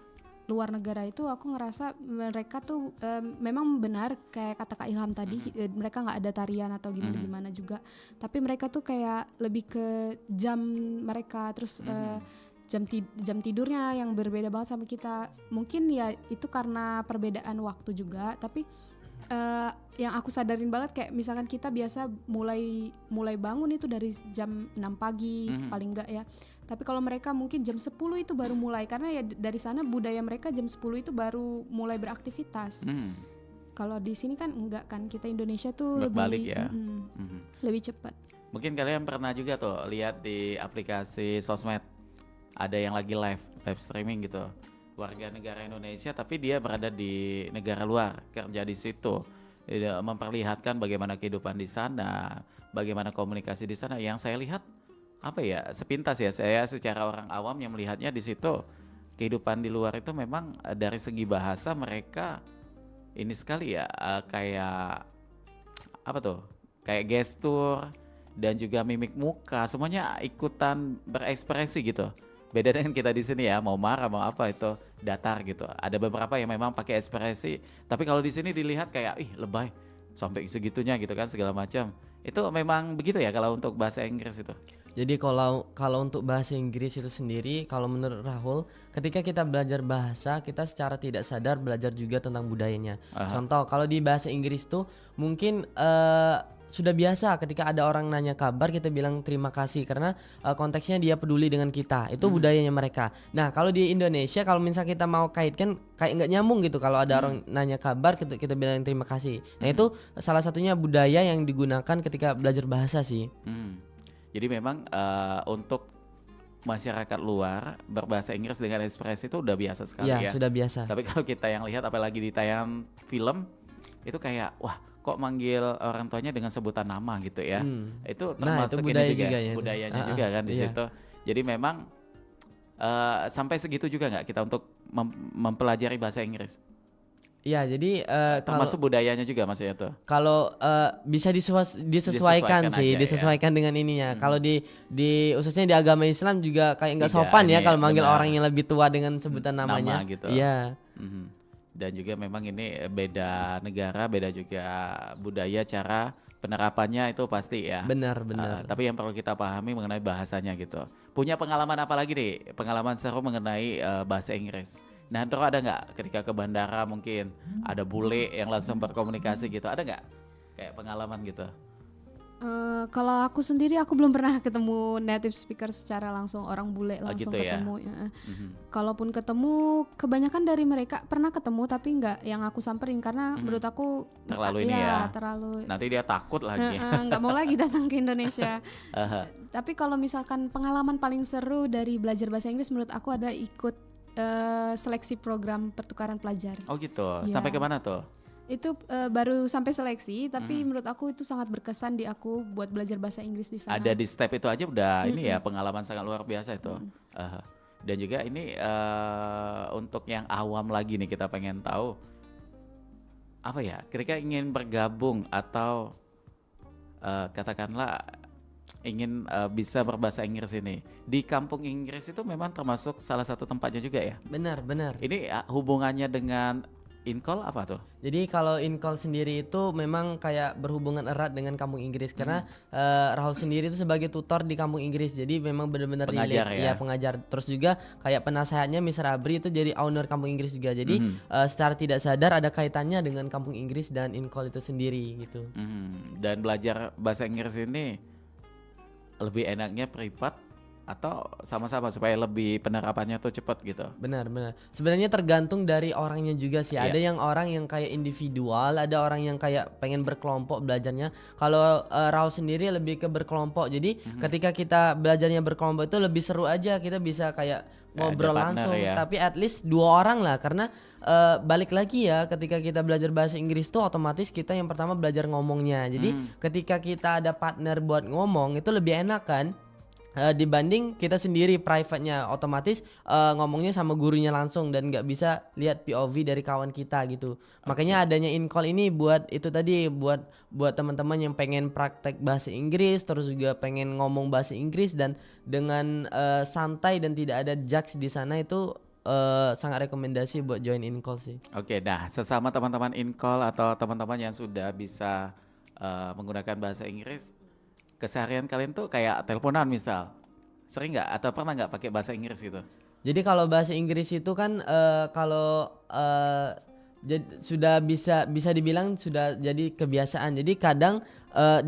luar negara itu, aku ngerasa mereka tuh memang benar kayak kata Kak Ilham tadi, mereka nggak ada tarian atau gimana-gimana juga, tapi mereka tuh kayak lebih ke jam mereka, terus jam tidurnya yang berbeda banget sama kita. Mungkin ya itu karena perbedaan waktu juga, tapi yang aku sadarin banget kayak misalkan kita biasa mulai bangun itu dari jam 6 pagi paling enggak ya. Tapi kalau mereka mungkin jam 10 itu baru mulai, karena ya dari sana budaya mereka jam 10 itu baru mulai beraktivitas. Kalau di sini kan enggak kan, kita Indonesia tuh berbalik lebih cepat. Mungkin kalian pernah juga tuh lihat di aplikasi sosmed ada yang lagi live streaming gitu. Warga negara Indonesia tapi dia berada di negara luar, kerja di situ, memperlihatkan bagaimana kehidupan di sana, bagaimana komunikasi di sana. Yang saya lihat apa ya, sepintas ya, saya secara orang awam yang melihatnya di situ kehidupan di luar itu memang dari segi bahasa mereka ini sekali ya, kayak apa tuh, kayak gestur dan juga mimik muka semuanya ikutan berekspresi gitu. Beda dengan kita di sini ya, mau marah mau apa itu datar gitu. Ada beberapa yang memang pakai ekspresi, tapi kalau di sini dilihat kayak ih lebay sampai segitunya gitu kan segala macam. Itu memang begitu ya kalau untuk bahasa Inggris itu. Jadi kalau untuk bahasa Inggris itu sendiri, kalau menurut Rahul, ketika kita belajar bahasa, kita secara tidak sadar belajar juga tentang budayanya. Contoh, kalau di bahasa Inggris tuh mungkin sudah biasa ketika ada orang nanya kabar kita bilang terima kasih karena konteksnya dia peduli dengan kita. Itu budayanya mereka. Nah, kalau di Indonesia kalau misal kita mau kaitkan kayak nggak nyambung gitu kalau ada orang nanya kabar kita bilang terima kasih. Nah, itu salah satunya budaya yang digunakan ketika belajar bahasa sih. Jadi memang untuk masyarakat luar berbahasa Inggris dengan ekspresi itu udah biasa sekali ya. Sudah biasa. Tapi kalau kita yang lihat apalagi di tayangan film itu kayak wah kok manggil orang tuanya dengan sebutan nama gitu ya. Itu termasuk itu budaya ini juga, juga ya, budayanya juga kan di situ. Jadi memang sampai segitu juga nggak kita untuk mempelajari bahasa Inggris. Iya, jadi termasuk budayanya juga maksudnya tuh. Kalau bisa disesuaikan sih, aja, disesuaikan dengan ininya. Kalau di khususnya di agama Islam juga kayak nggak sopan ya kalau manggil orang yang lebih tua dengan sebutan namanya. Nama gitu. Iya. Dan juga memang ini beda negara, beda juga budaya, cara penerapannya itu pasti ya. Benar. Tapi yang perlu kita pahami mengenai bahasanya gitu. Punya pengalaman apa lagi nih? Pengalaman seru mengenai bahasa Inggris. Nah, Andro ada nggak ketika ke bandara mungkin ada bule yang langsung berkomunikasi gitu? Ada nggak kayak pengalaman gitu? Kalau aku sendiri aku belum pernah ketemu native speaker secara langsung, orang bule langsung gitu ketemu. Kalaupun ketemu, kebanyakan dari mereka pernah ketemu tapi nggak yang aku samperin karena menurut aku terlalu ini ya. Terlalu. Nanti dia takut lagi. Nggak mau lagi datang ke Indonesia. Tapi kalau misalkan pengalaman paling seru dari belajar bahasa Inggris menurut aku ada ikut seleksi program pertukaran pelajar. Oh gitu. Ya. Sampai kemana tuh? Itu baru sampai seleksi, tapi menurut aku itu sangat berkesan di aku buat belajar bahasa Inggris di sana. Ada di step itu aja udah ini ya pengalaman sangat luar biasa itu. Dan juga ini untuk yang awam lagi nih kita pengen tahu apa ya? Kira-kira ingin bergabung atau katakanlah ingin bisa berbahasa Inggris ini di kampung Inggris itu memang termasuk salah satu tempatnya juga ya. Benar. Ini hubungannya dengan Incol apa tuh? Jadi kalau Incol sendiri itu memang kayak berhubungan erat dengan kampung Inggris karena Rahul sendiri itu sebagai tutor di kampung Inggris. Jadi memang benar-benar pengajar ya. Pengajar. Terus juga kayak penasehatnya Mr. Abri itu jadi owner kampung Inggris juga. Jadi secara tidak sadar ada kaitannya dengan kampung Inggris dan Incol itu sendiri gitu. Dan belajar bahasa Inggris ini lebih enaknya privat atau sama-sama supaya lebih penerapannya tuh cepat gitu. Benar. Sebenarnya tergantung dari orangnya juga sih. Ada yang orang yang kayak individual, ada orang yang kayak pengen berkelompok belajarnya. Kalau Rahul sendiri lebih ke berkelompok. Jadi ketika kita belajarnya berkelompok itu lebih seru aja. Kita bisa kayak ngobrol langsung. Ya. Tapi at least 2 orang lah karena balik lagi ya ketika kita belajar bahasa Inggris tuh otomatis kita yang pertama belajar ngomongnya. Jadi ketika kita ada partner buat ngomong itu lebih enak kan. Dibanding kita sendiri private-nya otomatis ngomongnya sama gurunya langsung dan nggak bisa lihat POV dari kawan kita gitu. Makanya adanya Incol ini buat itu tadi buat teman-teman yang pengen praktek bahasa Inggris terus juga pengen ngomong bahasa Inggris dan dengan santai dan tidak ada judge di sana itu sangat rekomendasi buat join Incol sih. Oke, nah sesama teman-teman Incol atau teman-teman yang sudah bisa menggunakan bahasa Inggris, keseharian kalian tuh kayak teleponan misal, sering nggak atau pernah nggak pakai bahasa Inggris gitu? Jadi kalau bahasa Inggris itu kan sudah bisa dibilang sudah jadi kebiasaan. Jadi kadang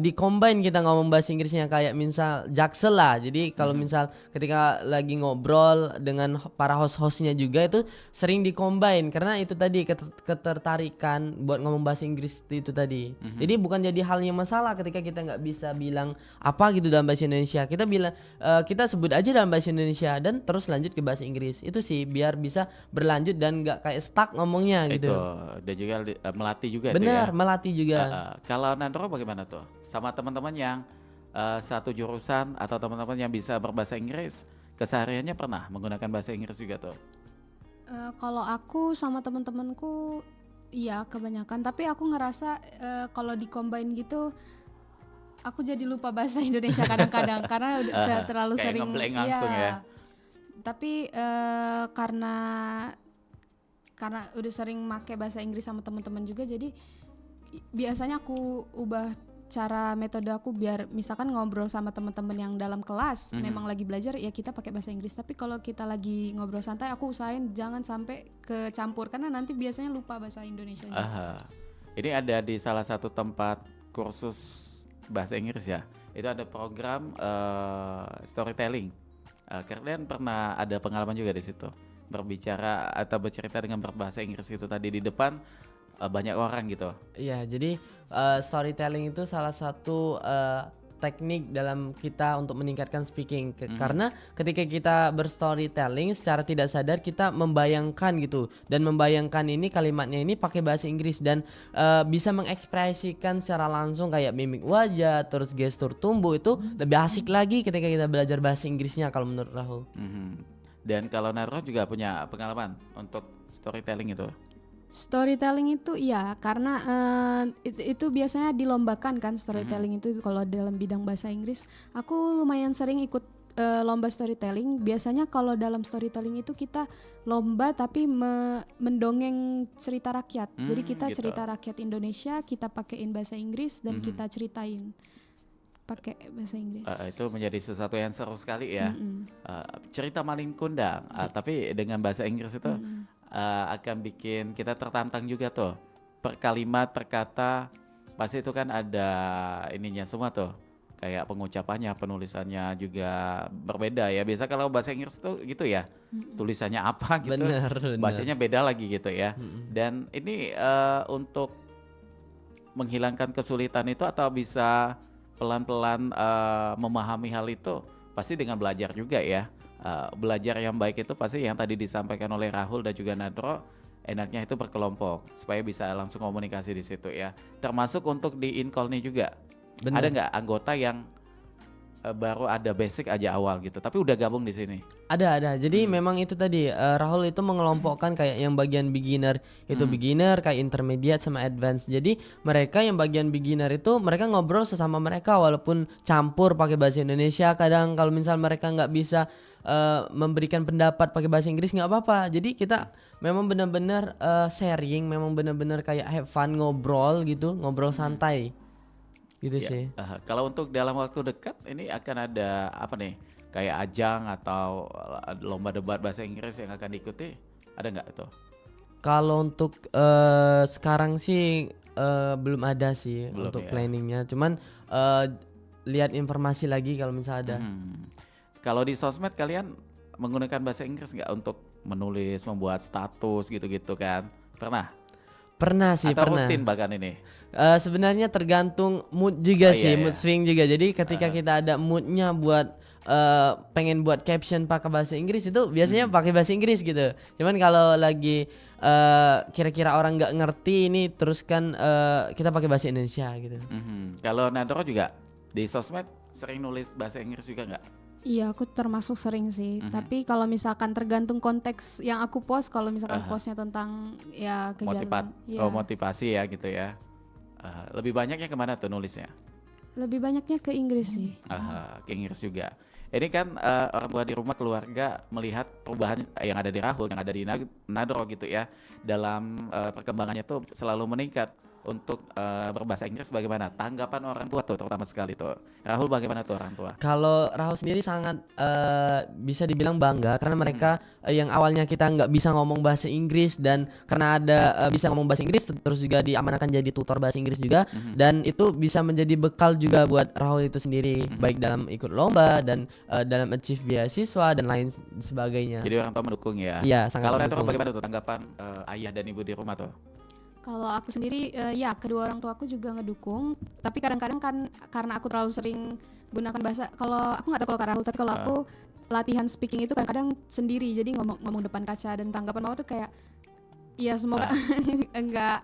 di-combine kita ngomong bahasa Inggrisnya kayak misal jaksel lah. Jadi kalau misal ketika lagi ngobrol dengan para host-hostnya juga itu sering di-combine karena itu tadi ketertarikan buat ngomong bahasa Inggris itu tadi. Jadi bukan jadi hal yang masalah ketika kita nggak bisa bilang apa gitu dalam bahasa Indonesia. Kita bilang kita sebut aja dalam bahasa Indonesia dan terus lanjut ke bahasa Inggris. Itu sih biar bisa berlanjut dan nggak kayak stuck ngomongnya gitu. Dan juga melatih juga. Benar, itu ya? melatih juga. Kalau Nandro bagaimana tuh? Sama teman-teman yang satu jurusan atau teman-teman yang bisa berbahasa Inggris, kesehariannya pernah menggunakan bahasa Inggris juga tuh? Kalau aku sama teman-temanku, iya kebanyakan. Tapi aku ngerasa kalau di-combine gitu aku jadi lupa bahasa Indonesia kadang-kadang karena terlalu kayak sering. ngeblank langsung ya. Tapi karena udah sering make bahasa Inggris sama teman-teman juga, jadi biasanya aku ubah cara metode aku biar misalkan ngobrol sama teman-teman yang dalam kelas memang lagi belajar ya kita pakai bahasa Inggris, tapi kalau kita lagi ngobrol santai aku usahain jangan sampai kecampur karena nanti biasanya lupa bahasa Indonesia. Ini ada di salah satu tempat kursus bahasa Inggris ya, itu ada program storytelling. Kalian pernah ada pengalaman juga di situ berbicara atau bercerita dengan berbahasa Inggris itu tadi di depan banyak orang gitu? Iya, jadi storytelling itu salah satu teknik dalam kita untuk meningkatkan speaking. Karena ketika kita berstorytelling secara tidak sadar kita membayangkan gitu, dan membayangkan ini kalimatnya ini pakai bahasa Inggris dan bisa mengekspresikan secara langsung kayak mimik wajah, terus gestur tubuh, itu lebih asik lagi ketika kita belajar bahasa Inggrisnya kalau menurut Rahul. Dan kalau Naro juga punya pengalaman untuk storytelling itu? Storytelling itu iya, karena itu biasanya dilombakan kan storytelling itu kalau dalam bidang bahasa Inggris. Aku lumayan sering ikut lomba storytelling. Biasanya kalau dalam storytelling itu kita lomba tapi mendongeng cerita rakyat. Jadi kita gitu. cerita rakyat Indonesia, kita pakein bahasa Inggris dan kita ceritain pakai bahasa Inggris. Itu menjadi sesuatu yang seru sekali ya. Cerita maling kundang, tapi dengan bahasa Inggris itu akan bikin kita tertantang juga tuh. Per kalimat, per kata, pasti itu kan ada ininya semua tuh. Kayak pengucapannya, penulisannya juga berbeda ya. Biasa kalau bahasa Inggris tuh gitu ya. Tulisannya apa gitu, Bener. bacanya beda lagi gitu ya. Dan ini untuk menghilangkan kesulitan itu atau bisa pelan-pelan memahami hal itu pasti dengan belajar juga ya. Belajar yang baik itu pasti yang tadi disampaikan oleh Rahul dan juga Nadro, enaknya itu berkelompok supaya bisa langsung komunikasi di situ ya. Termasuk untuk di in-call-nya juga. Bener. Ada nggak anggota yang baru ada basic aja awal gitu, tapi udah gabung di sini? Ada. Jadi memang itu tadi Rahul itu mengelompokkan kayak yang bagian beginner itu beginner, kayak intermediate sama advance. Jadi mereka yang bagian beginner itu mereka ngobrol sesama mereka walaupun campur pakai bahasa Indonesia. Kadang kalau misal mereka nggak bisa memberikan pendapat pakai bahasa Inggris nggak apa-apa. Jadi kita memang benar-benar sharing, memang benar-benar kayak have fun ngobrol gitu, ngobrol santai. Gitu sih. Kalau untuk dalam waktu dekat ini akan ada apa nih? Kayak ajang atau lomba debat bahasa Inggris yang akan diikuti? Ada nggak itu? Kalau untuk sekarang sih belum ada sih untuk planningnya. Cuman lihat informasi lagi kalau misalnya ada. Kalau di sosmed kalian menggunakan bahasa Inggris nggak untuk menulis, membuat status gitu-gitu kan? Pernah sih, Atau pernah. Rutin bahkan ini? Sebenarnya tergantung mood juga sih, mood swing juga. Jadi ketika kita ada moodnya buat pengen buat caption pakai bahasa Inggris itu biasanya pakai bahasa Inggris gitu. Cuman kalau lagi kira-kira orang nggak ngerti ini terus kan kita pakai bahasa Indonesia gitu. Kalau Nadro juga di sosmed sering nulis bahasa Inggris juga nggak? Iya, aku termasuk sering sih. Tapi kalau misalkan tergantung konteks yang aku post, kalau misalkan postnya tentang ya kegiatan, motivasi ya gitu ya. Lebih banyaknya kemana tuh nulisnya? Lebih banyaknya ke Inggris sih. Ke Inggris juga. Ini kan orang tua di rumah, keluarga melihat perubahan yang ada di Rahul, yang ada di Nadro gitu ya. Dalam perkembangannya tuh selalu meningkat. Untuk berbahasa Inggris bagaimana? Tanggapan orang tua tuh terutama sekali tuh. Rahul bagaimana tuh orang tua? Kalau Rahul sendiri sangat bisa dibilang bangga karena mereka yang awalnya kita nggak bisa ngomong bahasa Inggris dan karena ada bisa ngomong bahasa Inggris terus juga diamanahkan jadi tutor bahasa Inggris juga dan itu bisa menjadi bekal juga buat Rahul itu sendiri baik dalam ikut lomba dan dalam achieve beasiswa dan lain sebagainya. Jadi orang tua mendukung ya? Iya, sangat mendukung. Kalau mendukung. bagaimana tuh tanggapan ayah dan ibu di rumah tuh? Kalau aku sendiri ya kedua orang tua aku juga ngedukung, tapi kadang-kadang kan karena aku terlalu sering gunakan bahasa, kalau aku nggak tahu kalau Kak Rahul, tapi kalau aku latihan speaking itu kadang-kadang sendiri, jadi ngomong depan kaca dan tanggapan mama tuh kayak ya semoga enggak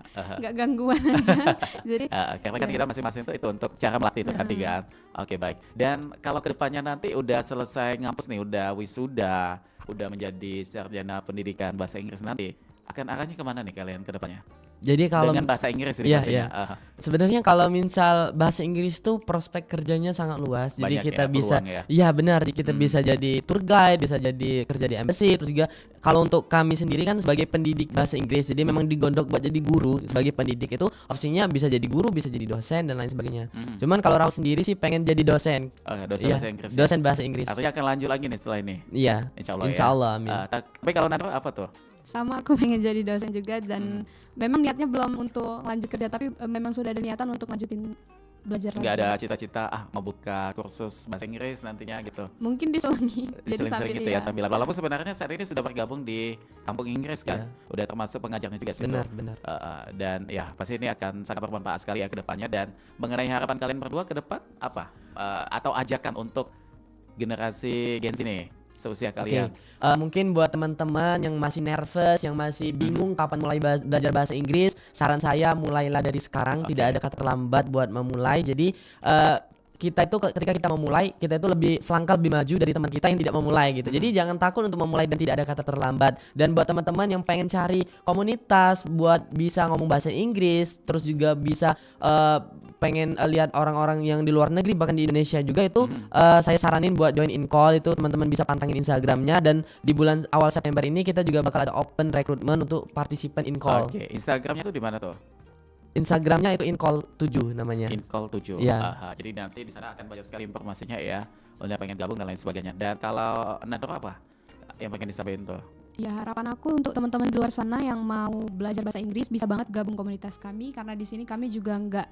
gangguan aja. Jadi karena kan kita masing-masing itu untuk cara melatih itu kan kan. Oke, baik. Dan kalau kedepannya nanti udah selesai ngampus nih, udah wisuda, udah menjadi sarjana pendidikan bahasa Inggris nanti, akan arahnya kemana nih kalian kedepannya? Jadi kalau dengan bahasa Inggris ini Iya, pastinya. iya. Sebenarnya kalau misal bahasa Inggris tuh prospek kerjanya sangat luas. Jadi Banyak kita ya, bisa, peluang ya. iya benar, kita bisa jadi tour guide, bisa jadi kerja di embassy, terus juga kalau untuk kami sendiri kan sebagai pendidik bahasa Inggris, jadi memang digondok buat jadi guru. Sebagai pendidik itu opsinya bisa jadi guru, bisa jadi dosen dan lain sebagainya. Cuman kalau Raul sendiri sih pengen jadi dosen. Dosen Iya, bahasa Inggris. Ya? dosen bahasa Inggris. Artinya akan lanjut lagi nih setelah ini. Iya. Insya Allah. Insya Allah, amin. Tapi kalau Nandro apa tuh? Sama, aku pengen jadi dosen juga, dan memang niatnya belum untuk lanjut kerja, tapi memang sudah ada niatan untuk lanjutin belajar Nggak lagi. ada cita-cita mau buka kursus bahasa Inggris nantinya gitu. Mungkin diselingi jadi Diseling-seling sambil gitu ya sambil. Walaupun sebenarnya saat ini sudah bergabung di kampung Inggris kan. Udah termasuk pengajarnya juga situ. Benar. Dan ya pasti ini akan sangat bermanfaat sekali ya ke depannya. Dan mengenai harapan kalian berdua ke depan apa? Atau ajakan untuk generasi Gen Z nih seusia kalian. Mungkin buat teman-teman yang masih nervous, yang masih bingung kapan mulai belajar bahasa Inggris, saran saya mulailah dari sekarang. Tidak ada kata terlambat buat memulai. Jadi kita itu ketika kita memulai, kita itu selangkah lebih maju dari teman kita yang tidak memulai gitu. Jadi jangan takut untuk memulai dan tidak ada kata terlambat. Dan buat teman-teman yang pengen cari komunitas buat bisa ngomong bahasa Inggris, terus juga bisa pengen lihat orang-orang yang di luar negeri bahkan di Indonesia juga itu, saya saranin buat join InCall. Itu teman-teman bisa pantangin Instagramnya, dan di bulan awal September ini kita juga bakal ada open recruitment untuk partisipan InCall. Oke, Instagramnya tuh di mana tuh? Instagramnya itu InCall 7 namanya. InCall 7. Iya. Jadi nanti di sana akan banyak sekali informasinya ya. Udah pengen gabung dan lain sebagainya. Dan kalau Nandro apa yang pengen disampaikan tuh? Ya, harapan aku untuk teman-teman di luar sana yang mau belajar bahasa Inggris bisa banget gabung komunitas kami, karena di sini kami juga nggak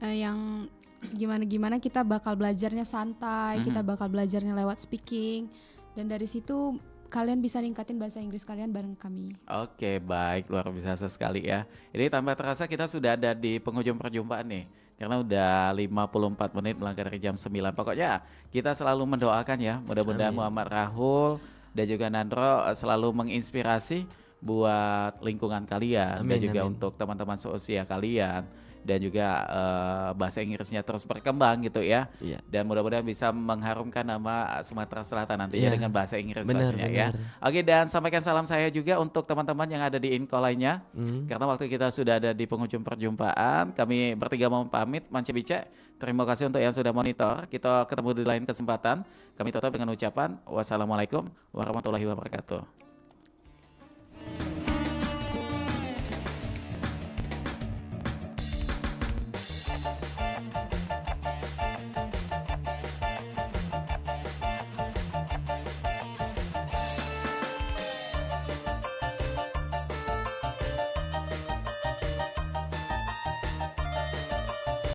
yang gimana-gimana, kita bakal belajarnya santai, kita bakal belajarnya lewat speaking, dan dari situ kalian bisa ningkatin bahasa Inggris kalian bareng kami. Oke, baik, luar biasa sekali ya. Ini tambah terasa kita sudah ada di penghujung perjumpaan nih. Karena udah 54 menit melangkah dari jam 9. Pokoknya kita selalu mendoakan ya, mudah-mudahan Muhammad Rahul dan juga Nandro selalu menginspirasi buat lingkungan kalian, dan juga untuk teman-teman seusia kalian, dan juga bahasa Inggrisnya terus berkembang gitu ya. Dan mudah-mudahan bisa mengharumkan nama Sumatera Selatan nantinya dengan bahasa Inggris pastinya ya. Oke, dan sampaikan salam saya juga untuk teman-teman yang ada di InCall lainnya. Karena waktu kita sudah ada di penghujung perjumpaan, kami bertiga mau pamit. Mance Bice, terima kasih untuk yang sudah monitor. Kita ketemu di lain kesempatan. Kami tutup dengan ucapan wassalamualaikum warahmatullahi wabarakatuh.